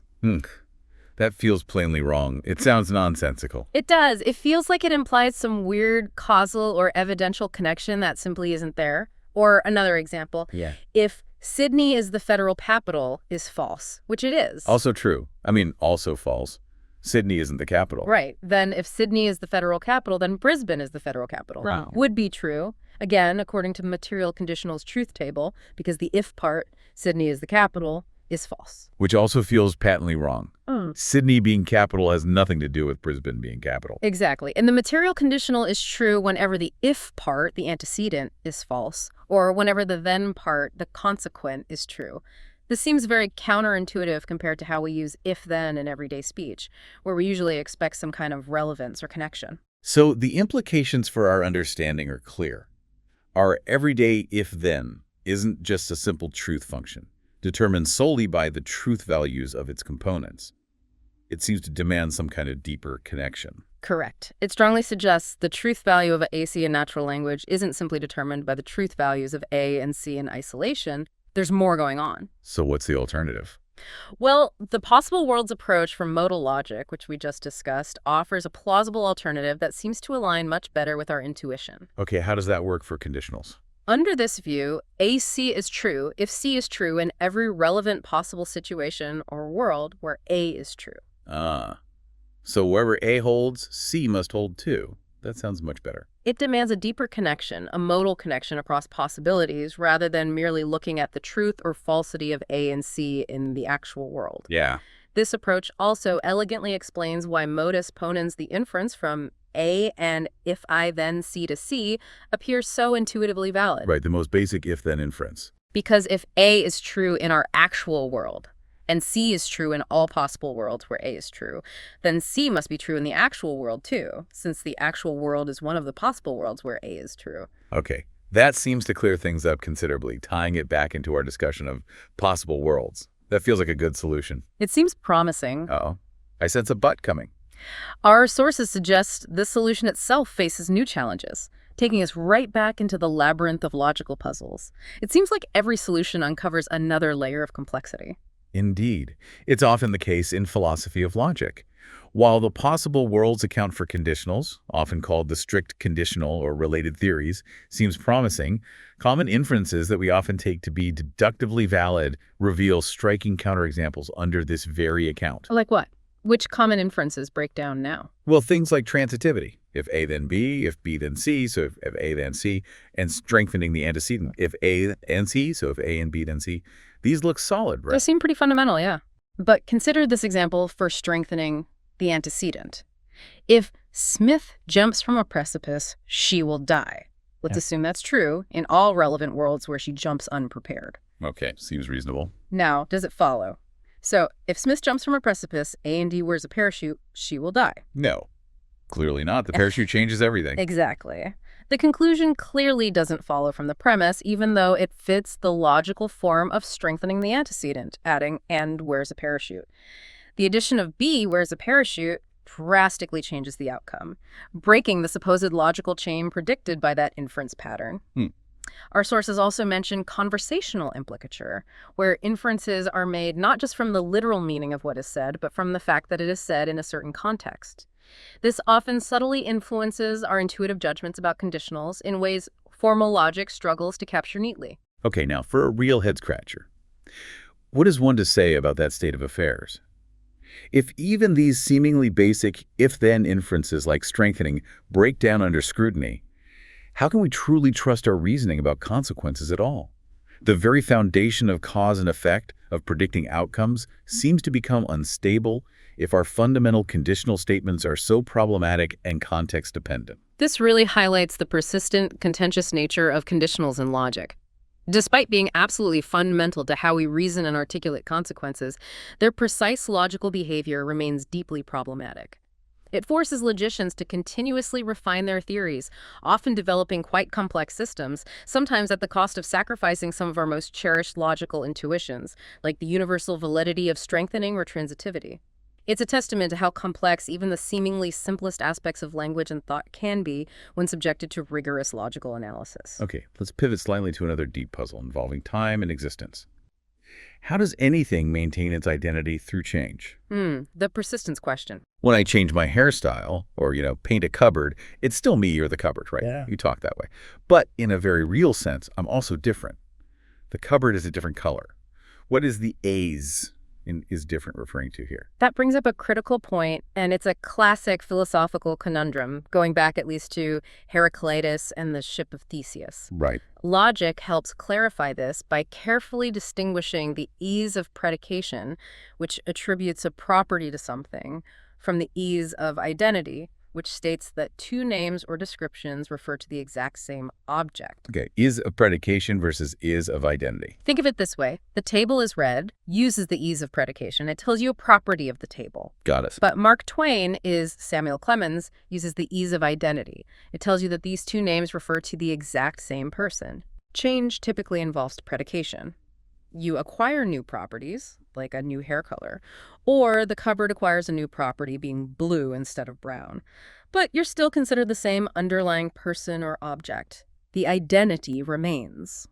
That feels plainly wrong. It sounds nonsensical. It does. It feels like it implies some weird causal or evidential connection that simply isn't there. Or another example, if Sydney is the federal capital is false, which it is. Also true. I mean, also false. Sydney isn't the capital. Right. Then if Sydney is the federal capital, then Brisbane is the federal capital. Right. Would be true. Again, according to material conditional's truth table, because the if part, Sydney is the capital, is false. Which also feels patently wrong. Sydney being capital has nothing to do with Brisbane being capital. Exactly. And the material conditional is true whenever the if part, the antecedent, is false, or whenever the then part, the consequent, is true. This seems very counterintuitive compared to how we use if-then in everyday speech, where we usually expect some kind of relevance or connection. So the implications for our understanding are clear. Our everyday if-then isn't just a simple truth function, determined solely by the truth values of its components. It seems to demand some kind of deeper connection. Correct. It strongly suggests the truth value of AC in natural language isn't simply determined by the truth values of A and C in isolation. There's more going on. So what's the alternative? Well, the possible worlds approach from modal logic, which we just discussed, offers a plausible alternative that seems to align much better with our intuition. Okay, how does that work for conditionals? Under this view, AC is true if C is true in every relevant possible situation or world where A is true. So wherever A holds, C must hold too. That sounds much better. It demands a deeper connection, a modal connection across possibilities, rather than merely looking at the truth or falsity of A and C in the actual world. Yeah. This approach also elegantly explains why modus ponens, the inference from A and if I then C to C, appears so intuitively valid. Right, the most basic if-then inference. Because if A is true in our actual world, and C is true in all possible worlds where A is true, then C must be true in the actual world too, since the actual world is one of the possible worlds where A is true. Okay, that seems to clear things up considerably, tying it back into our discussion of possible worlds. That feels like a good solution. It seems promising. Uh-oh. I sense a but coming. Our sources suggest this solution itself faces new challenges, taking us right back into the labyrinth of logical puzzles. It seems like every solution uncovers another layer of complexity. Indeed. It's often the case in philosophy of logic. While the possible worlds account for conditionals, often called the strict conditional or related theories, seems promising, common inferences that we often take to be deductively valid reveal striking counterexamples under this very account. Like what? Which common inferences break down now? Well, things like transitivity. If A then B, if B then C, so if A then C, and strengthening the antecedent. If A and C, so if A and B then C. These look solid, right? They seem pretty fundamental, yeah. But consider this example for strengthening the antecedent. If Smith jumps from a precipice, she will die. Let's assume that's true in all relevant worlds where she jumps unprepared. Okay, seems reasonable. Now, does it follow? So, if Smith jumps from a precipice, A and D wears a parachute, she will die. No, clearly not. The parachute changes everything. Exactly. The conclusion clearly doesn't follow from the premise, even though it fits the logical form of strengthening the antecedent, adding and wears a parachute. The addition of B wears a parachute drastically changes the outcome, breaking the supposed logical chain predicted by that inference pattern. Our sources also mention conversational implicature, where inferences are made not just from the literal meaning of what is said, but from the fact that it is said in a certain context. This often subtly influences our intuitive judgments about conditionals in ways formal logic struggles to capture neatly. Okay, now for a real head-scratcher. What is one to say about that state of affairs? If even these seemingly basic if-then inferences like strengthening break down under scrutiny, how can we truly trust our reasoning about consequences at all? The very foundation of cause and effect, of predicting outcomes, seems to become unstable, if our fundamental conditional statements are so problematic and context-dependent. This really highlights the persistent, contentious nature of conditionals in logic. Despite being absolutely fundamental to how we reason and articulate consequences, their precise logical behavior remains deeply problematic. It forces logicians to continuously refine their theories, often developing quite complex systems, sometimes at the cost of sacrificing some of our most cherished logical intuitions, like the universal validity of strengthening or transitivity. It's a testament to how complex even the seemingly simplest aspects of language and thought can be when subjected to rigorous logical analysis. Okay, let's pivot slightly to another deep puzzle involving time and existence. How does anything maintain its identity through change? The persistence question. When I change my hairstyle or, paint a cupboard, it's still me or the cupboard, right? Yeah. You talk that way. But in a very real sense, I'm also different. The cupboard is a different color. What is the is different referring to here? That brings up a critical point, and it's a classic philosophical conundrum, going back at least to Heraclitus and the ship of Theseus. Right. Logic helps clarify this by carefully distinguishing the ease of predication, which attributes a property to something, from the ease of identity, which states that two names or descriptions refer to the exact same object. Okay, is of predication versus is of identity. Think of it this way. The table is red, uses the ease of predication. It tells you a property of the table. Got it. But Mark Twain is Samuel Clemens, uses the ease of identity. It tells you that these two names refer to the exact same person. Change typically involves predication. You acquire new properties, like a new hair color, or the cupboard acquires a new property, being blue instead of brown. But you're still considered the same underlying person or object. The identity remains.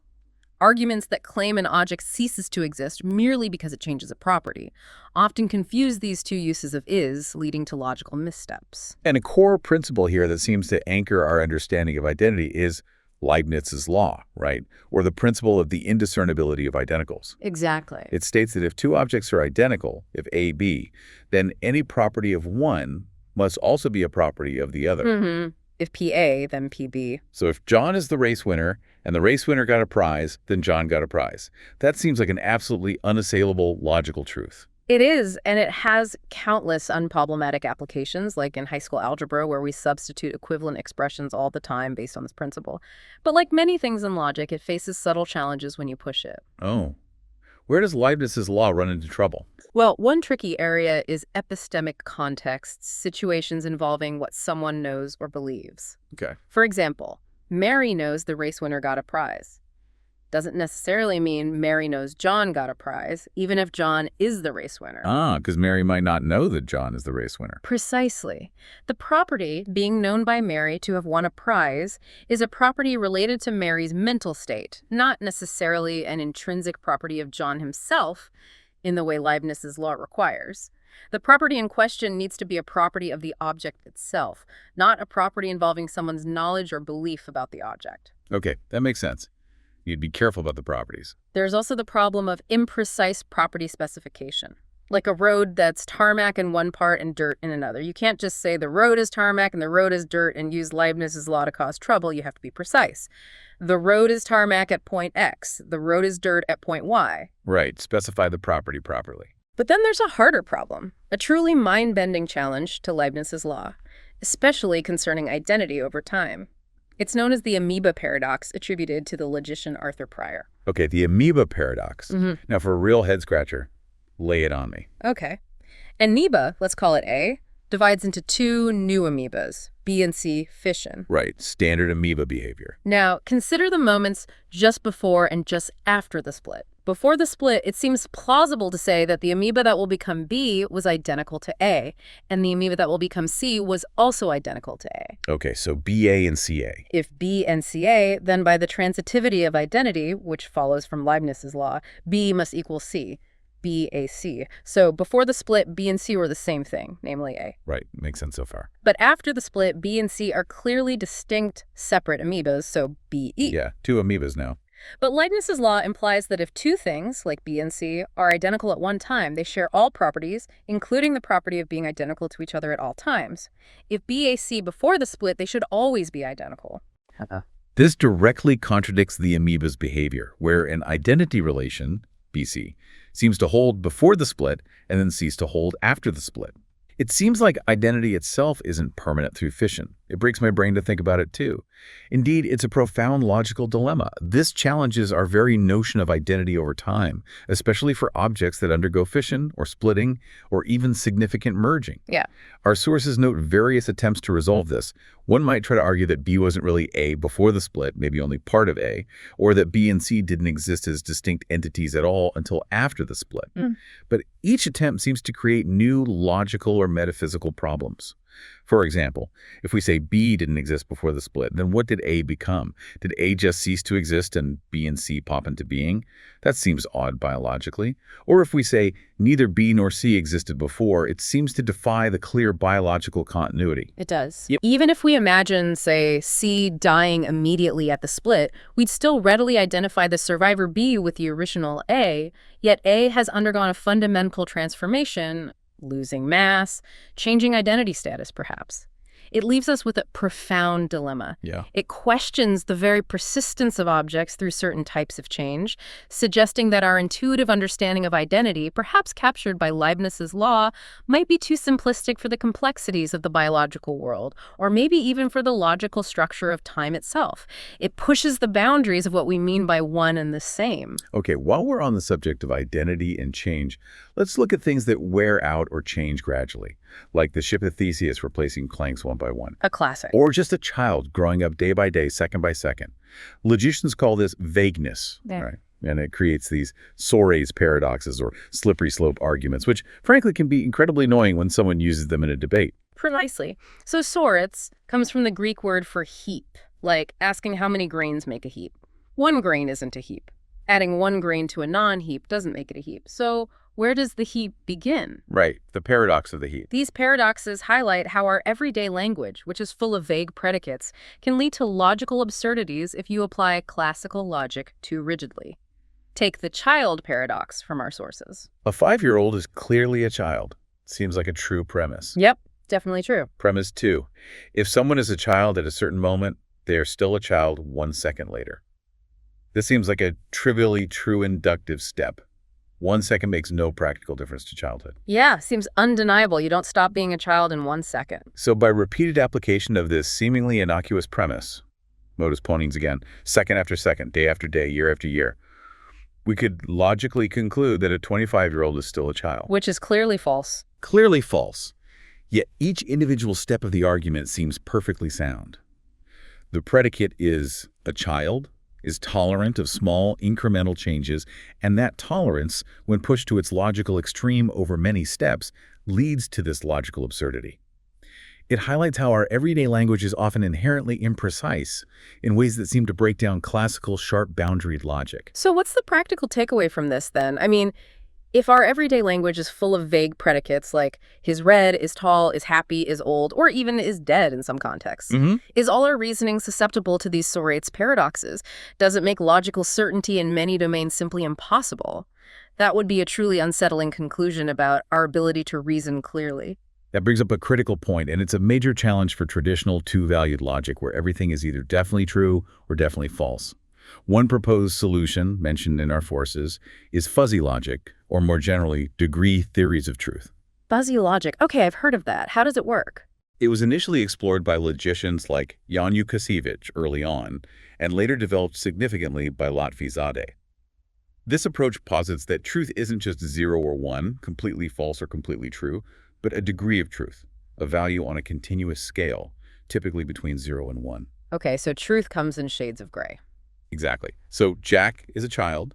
Arguments that claim an object ceases to exist merely because it changes a property often confuse these two uses of is, leading to logical missteps. And a core principle here that seems to anchor our understanding of identity is Leibniz's law, right? Or the principle of the indiscernibility of identicals. Exactly. It states that if two objects are identical, if A, B, then any property of one must also be a property of the other. If PA, then PB. So if John is the race winner and the race winner got a prize, then John got a prize. That seems like an absolutely unassailable logical truth. It is, and it has countless unproblematic applications, like in high school algebra, where we substitute equivalent expressions all the time based on this principle. But like many things in logic, it faces subtle challenges when you push it. Oh. Where does Leibniz's law run into trouble? Well, one tricky area is epistemic contexts, situations involving what someone knows or believes. Okay. For example, Mary knows the race winner got a prize. Doesn't necessarily mean Mary knows John got a prize, even if John is the race winner. Because Mary might not know that John is the race winner. Precisely. The property being known by Mary to have won a prize is a property related to Mary's mental state, not necessarily an intrinsic property of John himself in the way Leibniz's law requires. The property in question needs to be a property of the object itself, not a property involving someone's knowledge or belief about the object. Okay, that makes sense. You'd be careful about the properties. There's also the problem of imprecise property specification, like a road that's tarmac in one part and dirt in another. You can't just say the road is tarmac and the road is dirt and use Leibniz's law to cause trouble. You have to be precise. The road is tarmac at point X. The road is dirt at point Y. Right. Specify the property properly. But then there's a harder problem, a truly mind-bending challenge to Leibniz's law, especially concerning identity over time. It's known as the amoeba paradox, attributed to the logician Arthur Pryor. Okay, the amoeba paradox. Now, for a real head-scratcher, lay it on me. Okay. Amoeba, let's call it A, divides into two new amoebas, B and C fission. Right, standard amoeba behavior. Now, consider the moments just before and just after the split. Before the split, it seems plausible to say that the amoeba that will become B was identical to A, and the amoeba that will become C was also identical to A. Okay, so BA and CA. If B and CA, then by the transitivity of identity, which follows from Leibniz's law, B must equal C, BAC. So before the split, B and C were the same thing, namely A. Right, makes sense so far. But after the split, B and C are clearly distinct, separate amoebas, so BE. Yeah, two amoebas now. But Leibniz's law implies that if two things, like B and C, are identical at one time, they share all properties, including the property of being identical to each other at all times. If BAC before the split, they should always be identical. This directly contradicts the amoeba's behavior, where an identity relation, BC, seems to hold before the split and then cease to hold after the split. It seems like identity itself isn't permanent through fission. It breaks my brain to think about it too. Indeed, it's a profound logical dilemma. This challenges our very notion of identity over time, especially for objects that undergo fission or splitting or even significant merging. Yeah. Our sources note various attempts to resolve this. One might try to argue that B wasn't really A before the split, maybe only part of A, or that B and C didn't exist as distinct entities at all until after the split. But each attempt seems to create new logical or metaphysical problems. For example, if we say B didn't exist before the split, then what did A become? Did A just cease to exist and B and C pop into being? That seems odd biologically. Or if we say neither B nor C existed before, it seems to defy the clear biological continuity. It does. Yep. Even if we imagine, say, C dying immediately at the split, we'd still readily identify the survivor B with the original A, yet A has undergone a fundamental transformation, losing mass, changing identity status, perhaps. It leaves us with a profound dilemma. Yeah. It questions the very persistence of objects through certain types of change, suggesting that our intuitive understanding of identity, perhaps captured by Leibniz's law, might be too simplistic for the complexities of the biological world, or maybe even for the logical structure of time itself. It pushes the boundaries of what we mean by one and the same. Okay, while we're on the subject of identity and change, let's look at things that wear out or change gradually, like the ship of Theseus replacing planks one by one. A classic. Or just a child growing up day by day, second by second. Logicians call this vagueness, right? And it creates these sores paradoxes or slippery slope arguments, which frankly can be incredibly annoying when someone uses them in a debate. Precisely. So sores comes from the Greek word for heap, like asking how many grains make a heap. One grain isn't a heap. Adding one grain to a non-heap doesn't make it a heap. So where does the heap begin? Right, the paradox of the heap. These paradoxes highlight how our everyday language, which is full of vague predicates, can lead to logical absurdities if you apply classical logic too rigidly. Take the child paradox from our sources. A 5-year-old is clearly a child. Seems like a true premise. Yep, definitely true. Premise 2. If someone is a child at a certain moment, they are still a child 1 second later. This seems like a trivially true inductive step. 1 second makes no practical difference to childhood. Yeah, seems undeniable. You don't stop being a child in 1 second. So by repeated application of this seemingly innocuous premise, modus ponens again, second after second, day after day, year after year, we could logically conclude that a 25-year-old is still a child. Which is clearly false. Clearly false. Yet each individual step of the argument seems perfectly sound. The predicate is a child, is tolerant of small incremental changes, and that tolerance, when pushed to its logical extreme over many steps, leads to this logical absurdity. It highlights how our everyday language is often inherently imprecise in ways that seem to break down classical, sharp-boundaried logic. So what's the practical takeaway from this, then? I mean, if our everyday language is full of vague predicates like is red, is tall, is happy, is old, or even is dead in some contexts, is all our reasoning susceptible to these sores paradoxes? Does it make logical certainty in many domains simply impossible? That would be a truly unsettling conclusion about our ability to reason clearly. That brings up a critical point, and it's a major challenge for traditional two-valued logic where everything is either definitely true or definitely false. One proposed solution, mentioned in our forces, is fuzzy logic, or more generally, degree theories of truth. Fuzzy logic. Okay, I've heard of that. How does it work? It was initially explored by logicians like Jan Łukasiewicz early on, and later developed significantly by Lotfi-Zadeh. This approach posits that truth isn't just 0 or 1, completely false or completely true, but a degree of truth, a value on a continuous scale, typically between 0 and 1. Okay, so truth comes in shades of gray. Exactly. So Jack is a child,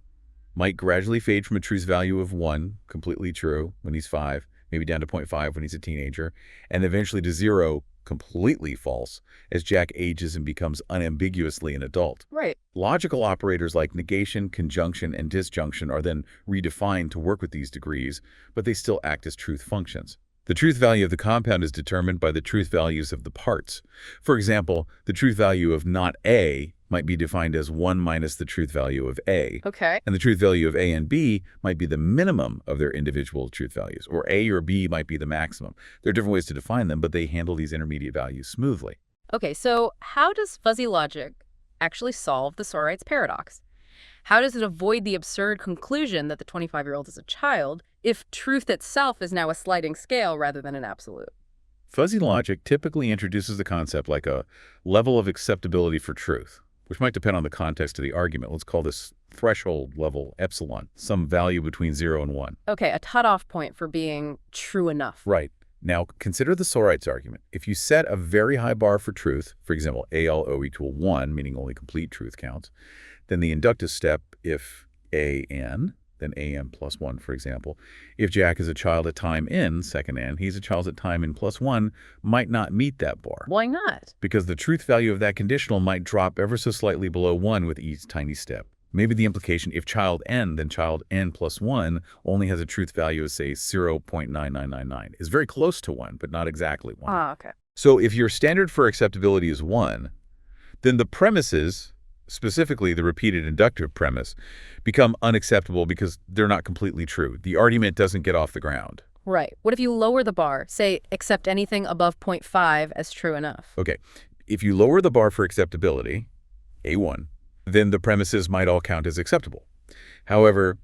might gradually fade from a truth value of 1, completely true, when he's 5, maybe down to 0.5 when he's a teenager, and eventually to 0, completely false, as Jack ages and becomes unambiguously an adult. Right. Logical operators like negation, conjunction, and disjunction are then redefined to work with these degrees, but they still act as truth functions. The truth value of the compound is determined by the truth values of the parts. For example, the truth value of not A might be defined as 1 minus the truth value of A. Okay. And the truth value of A and B might be the minimum of their individual truth values, or A or B might be the maximum. There are different ways to define them, but they handle these intermediate values smoothly. Okay, so how does fuzzy logic actually solve the sorites paradox? How does it avoid the absurd conclusion that the 25-year-old is a child if truth itself is now a sliding scale rather than an absolute? Fuzzy logic typically introduces the concept like a level of acceptability for truth, which might depend on the context of the argument. Let's call this threshold level epsilon, some value between 0 and 1. Okay, a cutoff point for being true enough. Right. Now, consider the Sorites argument. If you set a very high bar for truth, for example, ALO equal 1, meaning only complete truth counts, then the inductive step, if AN, then AM plus 1, for example, if Jack is a child at time n, second n, he's a child at time n plus 1, might not meet that bar. Why not? Because the truth value of that conditional might drop ever so slightly below 1 with each tiny step. Maybe the implication, if child n, then child n plus 1 only has a truth value of, say, 0.9999, is very close to 1, but not exactly 1. Ah, okay. So if your standard for acceptability is 1, then the premises, specifically the repeated inductive premise, become unacceptable because they're not completely true. The argument doesn't get off the ground. Right. What if you lower the bar, say, accept anything above 0.5 as true enough? Okay. If you lower the bar for acceptability, A1, then the premises might all count as acceptable. However,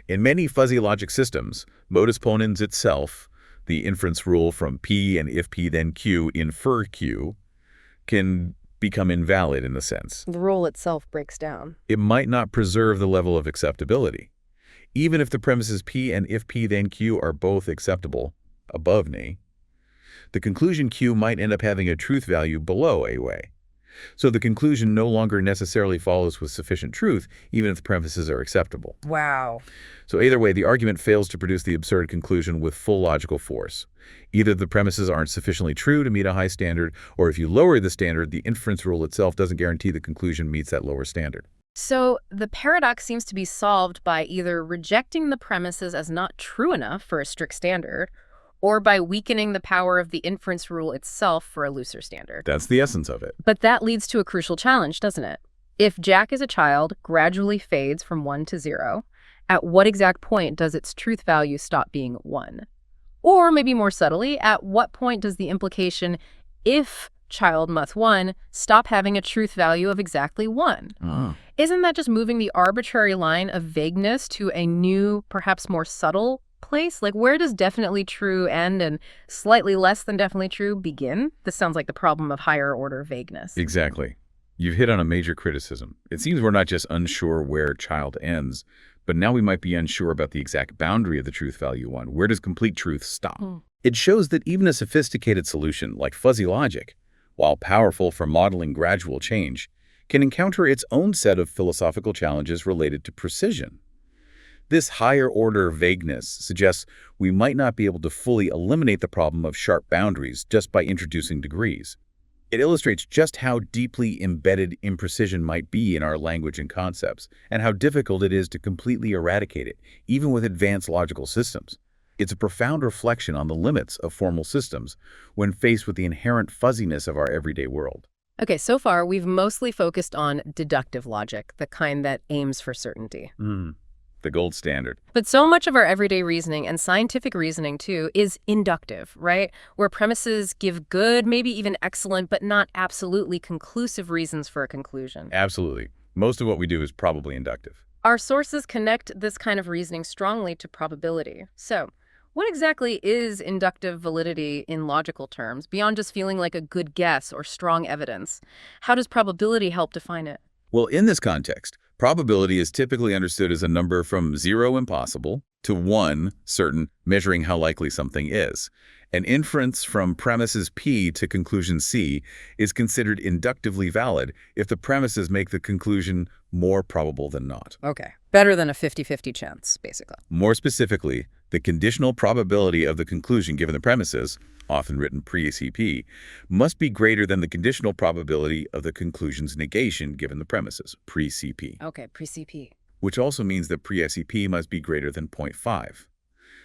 in many fuzzy logic systems, modus ponens itself, the inference rule from P and if P then Q infer Q, can become invalid in a sense. The rule itself breaks down. It might not preserve the level of acceptability. Even if the premises P and if P then Q are both acceptable, above NA, the conclusion Q might end up having a truth value below AWay. So the conclusion no longer necessarily follows with sufficient truth, even if the premises are acceptable. Wow. So either way, the argument fails to produce the absurd conclusion with full logical force. Either the premises aren't sufficiently true to meet a high standard, or if you lower the standard, the inference rule itself doesn't guarantee the conclusion meets that lower standard. So the paradox seems to be solved by either rejecting the premises as not true enough for a strict standard, or by weakening the power of the inference rule itself for a looser standard. That's the essence of it. But that leads to a crucial challenge, doesn't it? If Jack as a child gradually fades from 1 to 0, at what exact point does its truth value stop being 1? Or maybe more subtly, at what point does the implication, if child muth 1, stop having a truth value of exactly 1? Oh. Isn't that just moving the arbitrary line of vagueness to a new, perhaps more subtle place? Like, where does definitely true end and slightly less than definitely true begin? This sounds like the problem of higher order vagueness. Exactly. You've hit on a major criticism. It seems we're not just unsure where child ends, but now we might be unsure about the exact boundary of the truth value 1. Where does complete truth stop? It shows that even a sophisticated solution like fuzzy logic, while powerful for modeling gradual change, can encounter its own set of philosophical challenges related to precision. This higher-order vagueness suggests we might not be able to fully eliminate the problem of sharp boundaries just by introducing degrees. It illustrates just how deeply embedded imprecision might be in our language and concepts, and how difficult it is to completely eradicate it, even with advanced logical systems. It's a profound reflection on the limits of formal systems when faced with the inherent fuzziness of our everyday world. Okay, so far we've mostly focused on deductive logic, the kind that aims for certainty. The gold standard. But so much of our everyday reasoning, and scientific reasoning too, is inductive, right? Where premises give good, maybe even excellent, but not absolutely conclusive reasons for a conclusion. Absolutely. Most of what we do is probably inductive. Our sources connect this kind of reasoning strongly to probability. So, what exactly is inductive validity in logical terms, beyond just feeling like a good guess or strong evidence? How does probability help define it? Well, in this context, probability is typically understood as a number from 0 impossible to 1 certain, measuring how likely something is. An inference from premises P to conclusion C is considered inductively valid if the premises make the conclusion more probable than not. Okay. Better than a 50-50 chance, basically. More specifically, the conditional probability of the conclusion given the premises, often written pre-CP, must be greater than the conditional probability of the conclusion's negation given the premises, pre-CP. Okay, pre-CP. Which also means that pre-SCP must be greater than 0.5.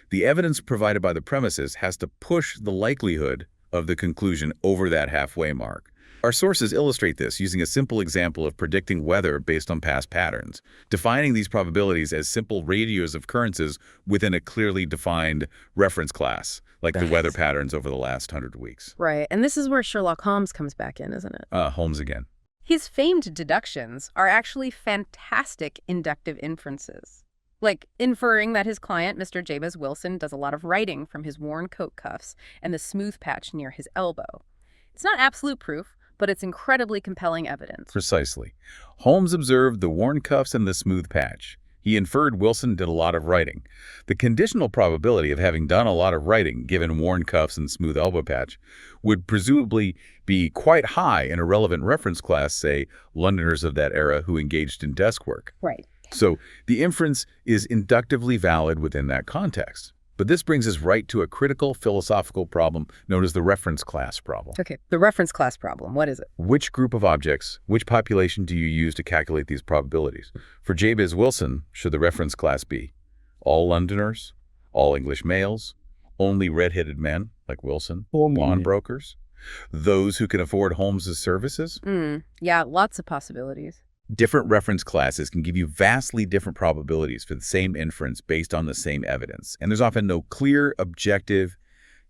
The evidence provided by the premises has to push the likelihood of the conclusion over that halfway mark. Our sources illustrate this using a simple example of predicting weather based on past patterns, defining these probabilities as simple radios of occurrences within a clearly defined reference class, like the weather patterns over the last 100 weeks. Right, and this is where Sherlock Holmes comes back in, isn't it? Holmes again. His famed deductions are actually fantastic inductive inferences, like inferring that his client, Mr. Jabez Wilson, does a lot of writing from his worn coat cuffs and the smooth patch near his elbow. It's not absolute proof, but it's incredibly compelling evidence. Precisely. Holmes observed the worn cuffs and the smooth patch. He inferred Wilson did a lot of writing. The conditional probability of having done a lot of writing, given worn cuffs and smooth elbow patch, would presumably be quite high in a relevant reference class, say, Londoners of that era who engaged in desk work. Right. So the inference is inductively valid within that context. But this brings us right to a critical philosophical problem known as the reference class problem. Okay, the reference class problem, what is it? Which group of objects, which population do you use to calculate these probabilities? For Jabez Wilson, should the reference class be all Londoners, all English males, only red-headed men, like Wilson, pawnbrokers, those who can afford Holmes's services? Yeah, lots of possibilities. Different reference classes can give you vastly different probabilities for the same inference based on the same evidence. And there's often no clear, objective,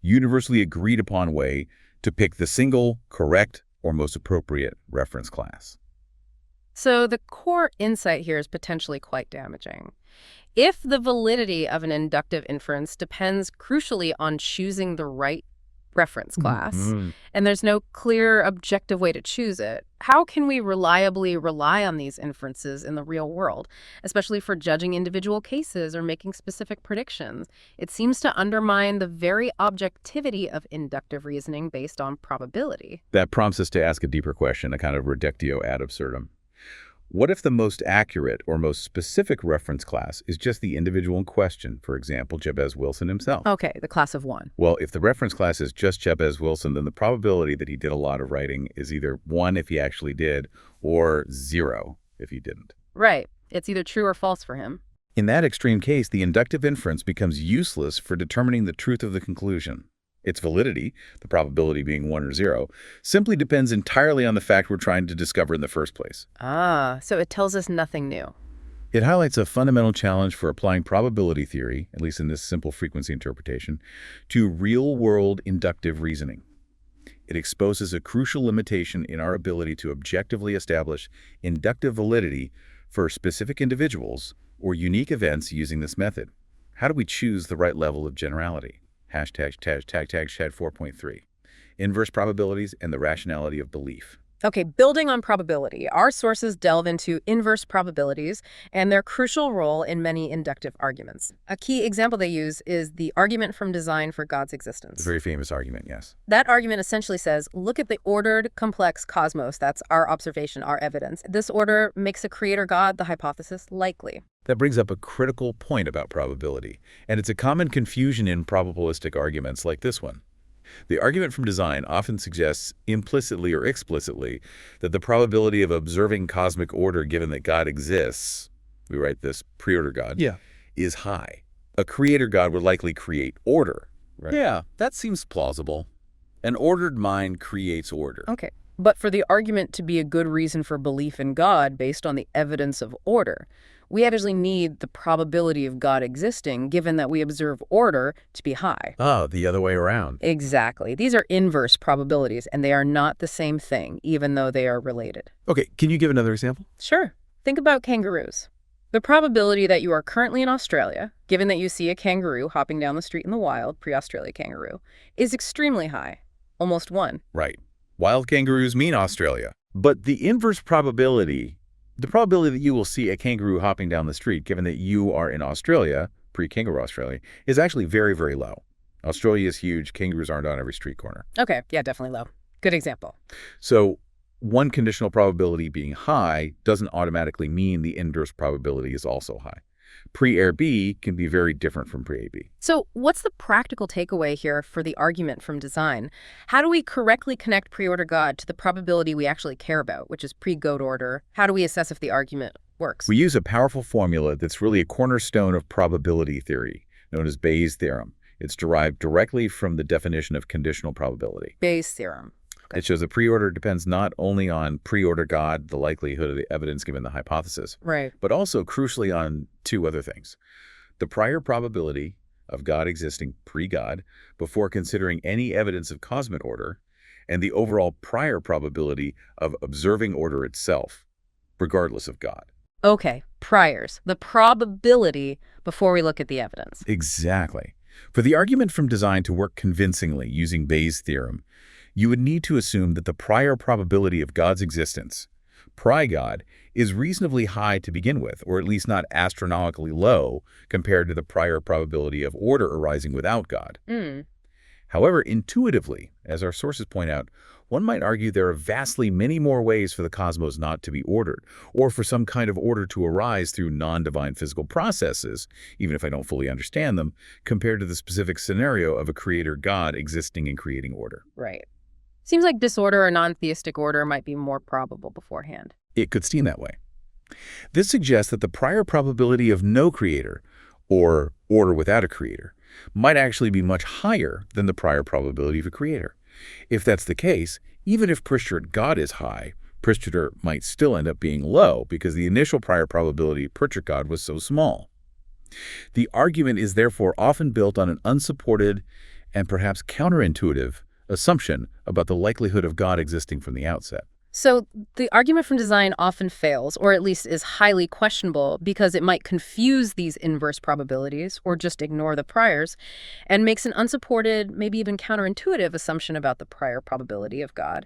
universally agreed upon way to pick the single, correct, or most appropriate reference class. So the core insight here is potentially quite damaging. If the validity of an inductive inference depends crucially on choosing the right reference class, and there's no clear objective way to choose it, how can we reliably rely on these inferences in the real world, especially for judging individual cases or making specific predictions? It seems to undermine the very objectivity of inductive reasoning based on probability. That prompts us to ask a deeper question, a kind of reductio ad absurdum. What if the most accurate or most specific reference class is just the individual in question, for example, Jabez Wilson himself? Okay, the class of one. Well, if the reference class is just Jabez Wilson, then the probability that he did a lot of writing is either 1 if he actually did, or 0 if he didn't. Right. It's either true or false for him. In that extreme case, the inductive inference becomes useless for determining the truth of the conclusion. Its validity, the probability being 1 or 0, simply depends entirely on the fact we're trying to discover in the first place. So it tells us nothing new. It highlights a fundamental challenge for applying probability theory, at least in this simple frequency interpretation, to real-world inductive reasoning. It exposes a crucial limitation in our ability to objectively establish inductive validity for specific individuals or unique events using this method. How do we choose the right level of generality? Hashtag Shad 4.3. Inverse probabilities and the rationality of belief. Okay, building on probability, our sources delve into inverse probabilities and their crucial role in many inductive arguments. A key example they use is the argument from design for God's existence. A very famous argument, yes. That argument essentially says, look at the ordered, complex cosmos. That's our observation, our evidence. This order makes a creator God, the hypothesis, likely. That brings up a critical point about probability, and it's a common confusion in probabilistic arguments like this one. The argument from design often suggests, implicitly or explicitly, that the probability of observing cosmic order given that God exists, we write this pre-order God, is high. A creator God would likely create order, right? Yeah, that seems plausible. An ordered mind creates order. Okay. But for the argument to be a good reason for belief in God based on the evidence of order, we actually need the probability of God existing, given that we observe order, to be high. Oh, the other way around. Exactly. These are inverse probabilities, and they are not the same thing, even though they are related. Okay, can you give another example? Sure. Think about kangaroos. The probability that you are currently in Australia, given that you see a kangaroo hopping down the street in the wild, pre-Australia kangaroo, is extremely high, almost 1. Right. Wild kangaroos mean Australia. But the inverse probability, the probability that you will see a kangaroo hopping down the street, given that you are in Australia, pre-kangaroo Australia, is actually very, very low. Australia is huge. Kangaroos aren't on every street corner. Okay, yeah, definitely low. Good example. So one conditional probability being high doesn't automatically mean the inverse probability is also high. Pre-Air B can be very different from pre-A B. So what's the practical takeaway here for the argument from design? How do we correctly connect pre-order God to the probability we actually care about, which is pre-goat order? How do we assess if the argument works? We use a powerful formula that's really a cornerstone of probability theory, known as Bayes' theorem. It's derived directly from the definition of conditional probability. Bayes' theorem. It shows that pre-order depends not only on pre-order God, the likelihood of the evidence given the hypothesis, Right. but also crucially on 2 other things. The prior probability of God existing pre-God before considering any evidence of cosmic order, and the overall prior probability of observing order itself, regardless of God. Okay, priors, the probability before we look at the evidence. Exactly. For the argument from design to work convincingly using Bayes' theorem, you would need to assume that the prior probability of God's existence, pri-God, is reasonably high to begin with, or at least not astronomically low compared to the prior probability of order arising without God. However, intuitively, as our sources point out, one might argue there are vastly many more ways for the cosmos not to be ordered, or for some kind of order to arise through non-divine physical processes, even if I don't fully understand them, compared to the specific scenario of a creator God existing and creating order. Right. Seems like disorder or non-theistic order might be more probable beforehand. It could seem that way. This suggests that the prior probability of no creator, or order without a creator, might actually be much higher than the prior probability of a creator. If that's the case, even if Priesthood God is high, Priesthood might still end up being low because the initial prior probability of Priesthood God was so small. The argument is therefore often built on an unsupported and perhaps counterintuitive assumption about the likelihood of God existing from the outset. So the argument from design often fails, or at least is highly questionable, because it might confuse these inverse probabilities or just ignore the priors, and makes an unsupported, maybe even counterintuitive assumption about the prior probability of God.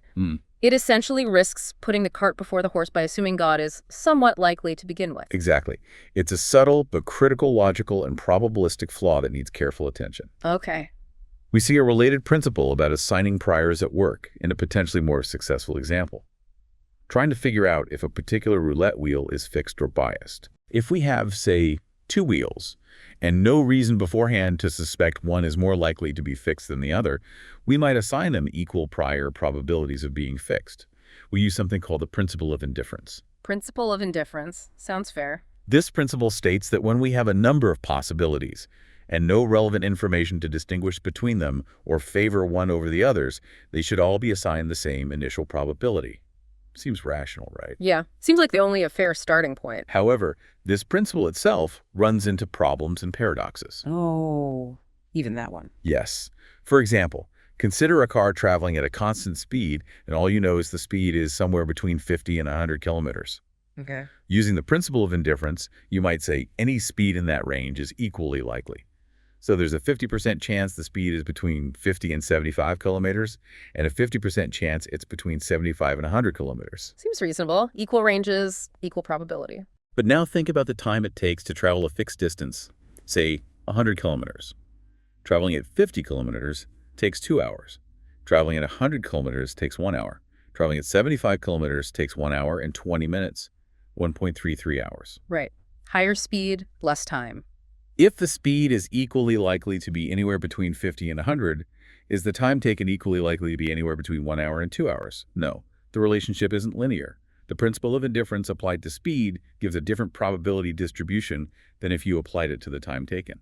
It essentially risks putting the cart before the horse by assuming God is somewhat likely to begin with. Exactly. It's a subtle but critical logical and probabilistic flaw that needs careful attention. Okay. We see a related principle about assigning priors at work in a potentially more successful example. Trying to figure out if a particular roulette wheel is fixed or biased. If we have, say, 2 wheels, and no reason beforehand to suspect one is more likely to be fixed than the other, we might assign them equal prior probabilities of being fixed. We use something called the principle of indifference. Principle of indifference. Sounds fair. This principle states that when we have a number of possibilities, and no relevant information to distinguish between them or favor one over the others, they should all be assigned the same initial probability. Seems rational, right? Yeah. Seems like the only a fair starting point. However, this principle itself runs into problems and paradoxes. Oh, even that one. Yes. For example, consider a car traveling at a constant speed, and all you know is the speed is somewhere between 50 and 100 kilometers. Okay. Using the principle of indifference, you might say any speed in that range is equally likely. So there's a 50% chance the speed is between 50 and 75 kilometers, and a 50% chance it's between 75 and 100 kilometers. Seems reasonable. Equal ranges, equal probability. But now think about the time it takes to travel a fixed distance, say 100 kilometers. Traveling at 50 kilometers takes 2 hours. Traveling at 100 kilometers takes 1 hour. Traveling at 75 kilometers takes 1 hour and 20 minutes, 1.33 hours. Right. Higher speed, less time. If the speed is equally likely to be anywhere between 50 and 100, is the time taken equally likely to be anywhere between 1 hour and 2 hours? No, the relationship isn't linear. The principle of indifference applied to speed gives a different probability distribution than if you applied it to the time taken.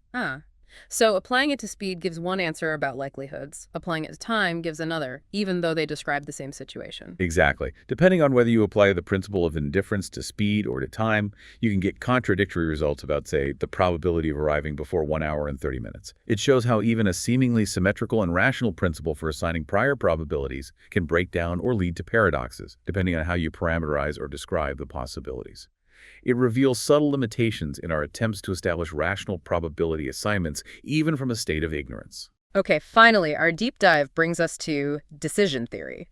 So applying it to speed gives one answer about likelihoods. Applying it to time gives another, even though they describe the same situation. Exactly. Depending on whether you apply the principle of indifference to speed or to time, you can get contradictory results about, say, the probability of arriving before 1 hour and 30 minutes. It shows how even a seemingly symmetrical and rational principle for assigning prior probabilities can break down or lead to paradoxes, depending on how you parameterize or describe the possibilities. It reveals subtle limitations in our attempts to establish rational probability assignments, even from a state of ignorance. Okay, finally, our deep dive brings us to decision theory,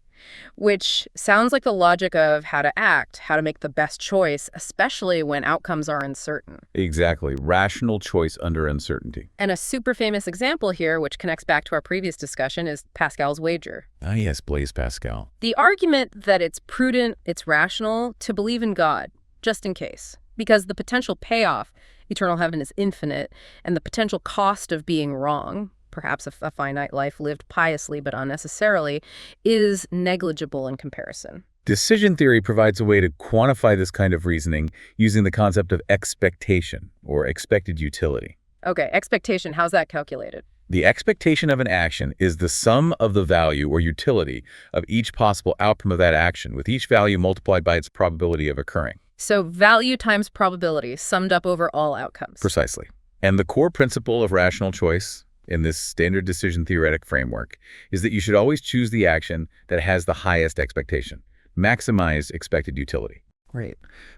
which sounds like the logic of how to act, how to make the best choice, especially when outcomes are uncertain. Exactly. Rational choice under uncertainty. And a super famous example here, which connects back to our previous discussion, is Pascal's wager. Ah, yes, Blaise Pascal. The argument that it's prudent, it's rational to believe in God, just in case, because the potential payoff, eternal heaven, is infinite, and the potential cost of being wrong, perhaps a finite life lived piously but unnecessarily, is negligible in comparison. Decision theory provides a way to quantify this kind of reasoning using the concept of expectation, or expected utility. Okay, expectation, how's that calculated? The expectation of an action is the sum of the value or utility of each possible outcome of that action, with each value multiplied by its probability of occurring. So value times probability summed up over all outcomes. Precisely. And the core principle of rational choice, in this standard decision theoretic framework is that you should always choose the action that has the highest expectation. Maximize expected utility. Right.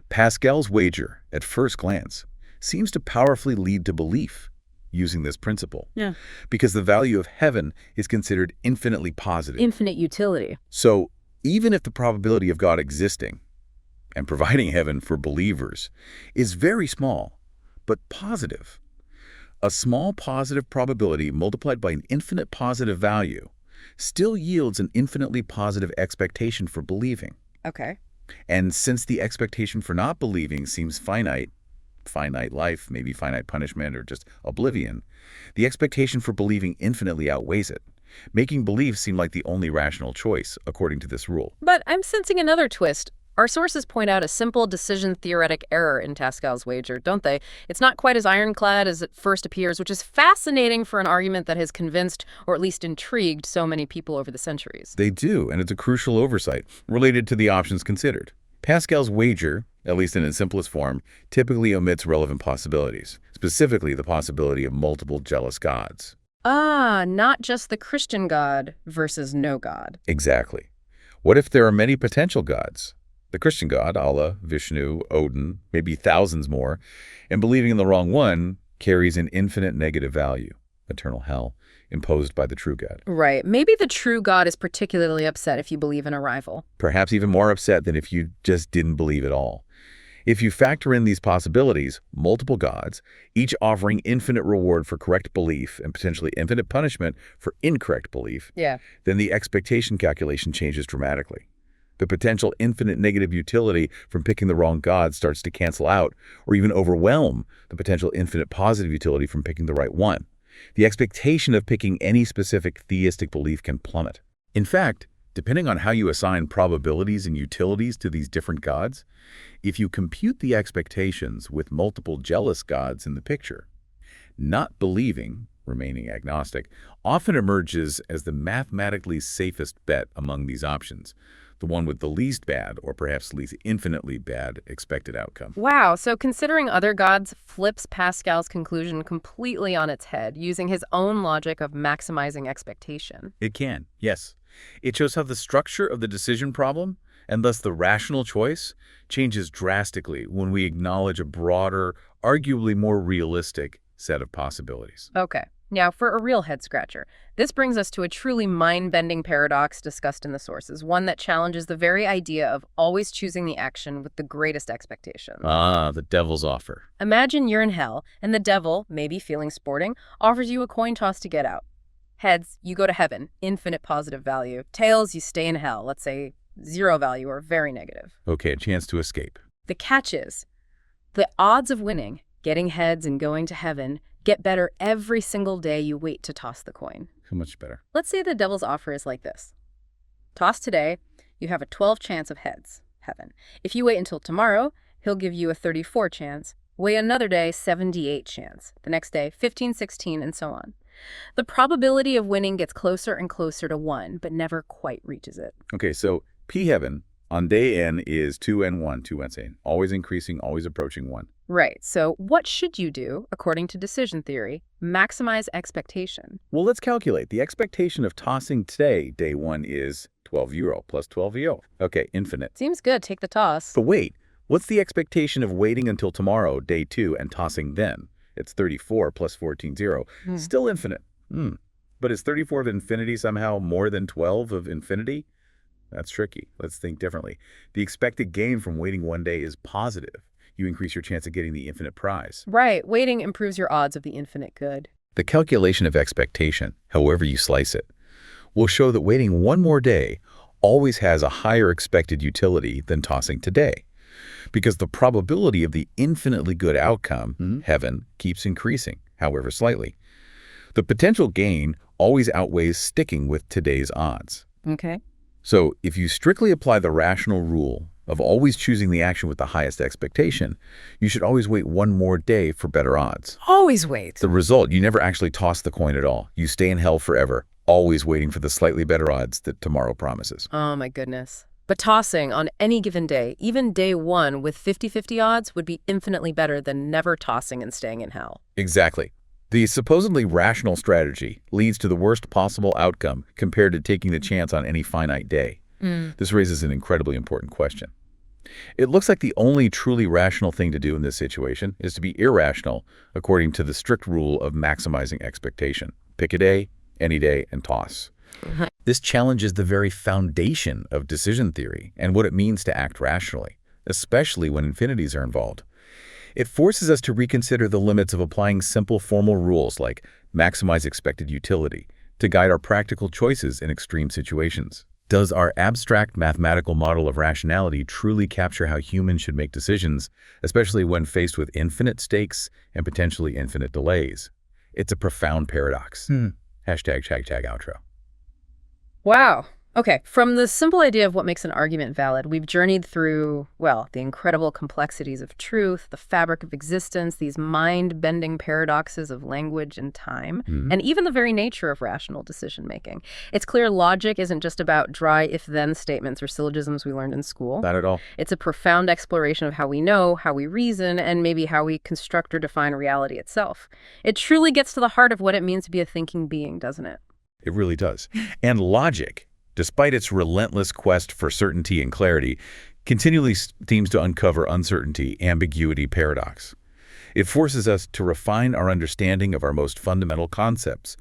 Pascal's wager, at first glance, seems to powerfully lead to belief using this principle. Yeah. Because the value of heaven is considered infinitely positive. Infinite utility. So even if the probability of God existing and providing heaven for believers is very small, but positive, a small positive probability multiplied by an infinite positive value still yields an infinitely positive expectation for believing. Okay. And since the expectation for not believing seems finite life, maybe finite punishment or just oblivion, the expectation for believing infinitely outweighs it, making belief seem like the only rational choice, according to this rule. But I'm sensing another twist. Our sources point out a simple decision-theoretic error in Pascal's wager, don't they? It's not quite as ironclad as it first appears, which is fascinating for an argument that has convinced, or at least intrigued, so many people over the centuries. They do, and it's a crucial oversight related to the options considered. Pascal's wager, at least in its simplest form, typically omits relevant possibilities, specifically the possibility of multiple jealous gods. Ah, not just the Christian God versus no God. Exactly. What if there are many potential gods? The Christian God, Allah, Vishnu, Odin, maybe thousands more, and believing in the wrong one carries an infinite negative value, eternal hell, imposed by the true God. Right. Maybe the true God is particularly upset if you believe in a rival. Perhaps even more upset than if you just didn't believe at all. If you factor in these possibilities, multiple gods, each offering infinite reward for correct belief and potentially infinite punishment for incorrect belief, then the expectation calculation changes dramatically. The potential infinite negative utility from picking the wrong god starts to cancel out or even overwhelm the potential infinite positive utility from picking the right one. The expectation of picking any specific theistic belief can plummet. In fact, depending on how you assign probabilities and utilities to these different gods, if you compute the expectations with multiple jealous gods in the picture, not believing, remaining agnostic, often emerges as the mathematically safest bet among these options, the one with the least bad, or perhaps least infinitely bad, expected outcome. Wow, so considering other gods flips Pascal's conclusion completely on its head, using his own logic of maximizing expectation. It can, yes. It shows how the structure of the decision problem, and thus the rational choice, changes drastically when we acknowledge a broader, arguably more realistic set of possibilities. Okay. Now, for a real head-scratcher, this brings us to a truly mind-bending paradox discussed in the sources, one that challenges the very idea of always choosing the action with the greatest expectation. Ah, the devil's offer. Imagine you're in hell, and the devil, maybe feeling sporting, offers you a coin toss to get out. Heads, you go to heaven, infinite positive value. Tails, you stay in hell, let's say 0 value or very negative. Okay, a chance to escape. The catch is, the odds of winning, getting heads and going to heaven, get better every single day you wait to toss the coin. How much better? Let's say the devil's offer is like this. Toss today, you have a 12 chance of heads, heaven. If you wait until tomorrow, he'll give you a 34 chance. Wait another day, 78 chance. The next day, 15, 16, and so on. The probability of winning gets closer and closer to 1, but never quite reaches it. Okay, so P heaven on day N is 2N1, 2N, always increasing, always approaching 1. Right. So what should you do, according to decision theory? Maximize expectation. Well, let's calculate. The expectation of tossing today, day 1, is 12 euro plus 12 euro. Okay, infinite. Seems good. Take the toss. But wait, what's the expectation of waiting until tomorrow, day 2, and tossing then? It's 34 plus 14, 0. Still infinite. But is 34 of infinity somehow more than 12 of infinity? That's tricky. Let's think differently. The expected gain from waiting one day is positive. You increase your chance of getting the infinite prize. Right. Waiting improves your odds of the infinite good. The calculation of expectation, however you slice it, will show that waiting one more day always has a higher expected utility than tossing today, because the probability of the infinitely good outcome, heaven, keeps increasing, however slightly. The potential gain always outweighs sticking with today's odds. Okay. So if you strictly apply the rational rule of always choosing the action with the highest expectation, you should always wait one more day for better odds. Always wait. The result, you never actually toss the coin at all. You stay in hell forever, always waiting for the slightly better odds that tomorrow promises. Oh my goodness. But tossing on any given day, even day 1 with 50-50 odds, would be infinitely better than never tossing and staying in hell. Exactly. The supposedly rational strategy leads to the worst possible outcome compared to taking the chance on any finite day. This raises an incredibly important question. It looks like the only truly rational thing to do in this situation is to be irrational according to the strict rule of maximizing expectation. Pick a day, any day, and toss. This challenges the very foundation of decision theory and what it means to act rationally, especially when infinities are involved. It forces us to reconsider the limits of applying simple formal rules like maximize expected utility to guide our practical choices in extreme situations. Does our abstract mathematical model of rationality truly capture how humans should make decisions, especially when faced with infinite stakes and potentially infinite delays? It's a profound paradox. Hashtag outro. Wow. Okay, from the simple idea of what makes an argument valid, we've journeyed through, well, the incredible complexities of truth, the fabric of existence, these mind-bending paradoxes of language and time, and even the very nature of rational decision-making. It's clear logic isn't just about dry if-then statements or syllogisms we learned in school. Not at all. It's a profound exploration of how we know, how we reason, and maybe how we construct or define reality itself. It truly gets to the heart of what it means to be a thinking being, doesn't it? It really does. And logic, despite its relentless quest for certainty and clarity, continually seems to uncover uncertainty, ambiguity, paradox. It forces us to refine our understanding of our most fundamental concepts: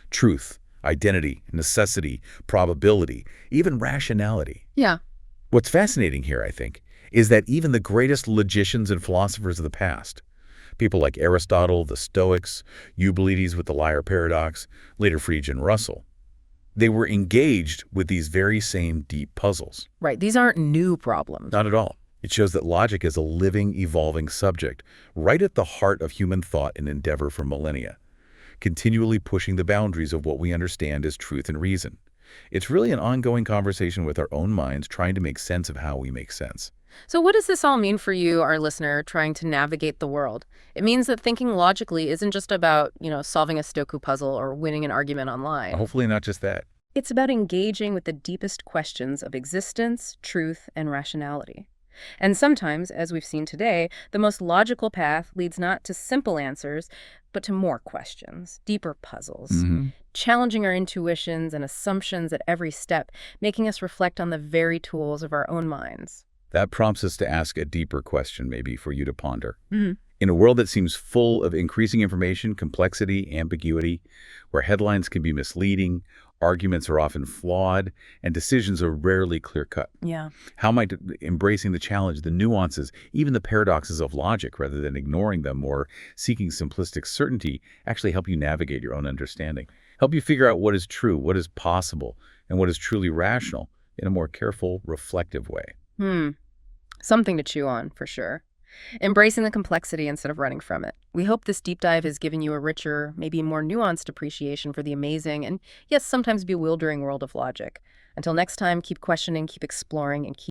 truth, identity, necessity, probability, even rationality. Yeah. What's fascinating here, I think, is that even the greatest logicians and philosophers of the past, people like Aristotle, the Stoics, Euclides with the liar paradox, later Frege and Russell, they were engaged with these very same deep puzzles. Right. These aren't new problems. Not at all. It shows that logic is a living, evolving subject, right at the heart of human thought and endeavor for millennia, continually pushing the boundaries of what we understand as truth and reason. It's really an ongoing conversation with our own minds, trying to make sense of how we make sense. So what does this all mean for you, our listener, trying to navigate the world? It means that thinking logically isn't just about, solving a Sudoku puzzle or winning an argument online. Hopefully not just that. It's about engaging with the deepest questions of existence, truth, and rationality. And sometimes, as we've seen today, the most logical path leads not to simple answers, but to more questions, deeper puzzles, challenging our intuitions and assumptions at every step, making us reflect on the very tools of our own minds. That prompts us to ask a deeper question, maybe, for you to ponder. In a world that seems full of increasing information, complexity, ambiguity, where headlines can be misleading, arguments are often flawed, and decisions are rarely clear-cut. Yeah. How might embracing the challenge, the nuances, even the paradoxes of logic, rather than ignoring them or seeking simplistic certainty, actually help you navigate your own understanding? Help you figure out what is true, what is possible, and what is truly rational in a more careful, reflective way. Something to chew on, for sure. Embracing the complexity instead of running from it. We hope this deep dive has given you a richer, maybe more nuanced appreciation for the amazing and, yes, sometimes bewildering world of logic. Until next time, keep questioning, keep exploring, and keep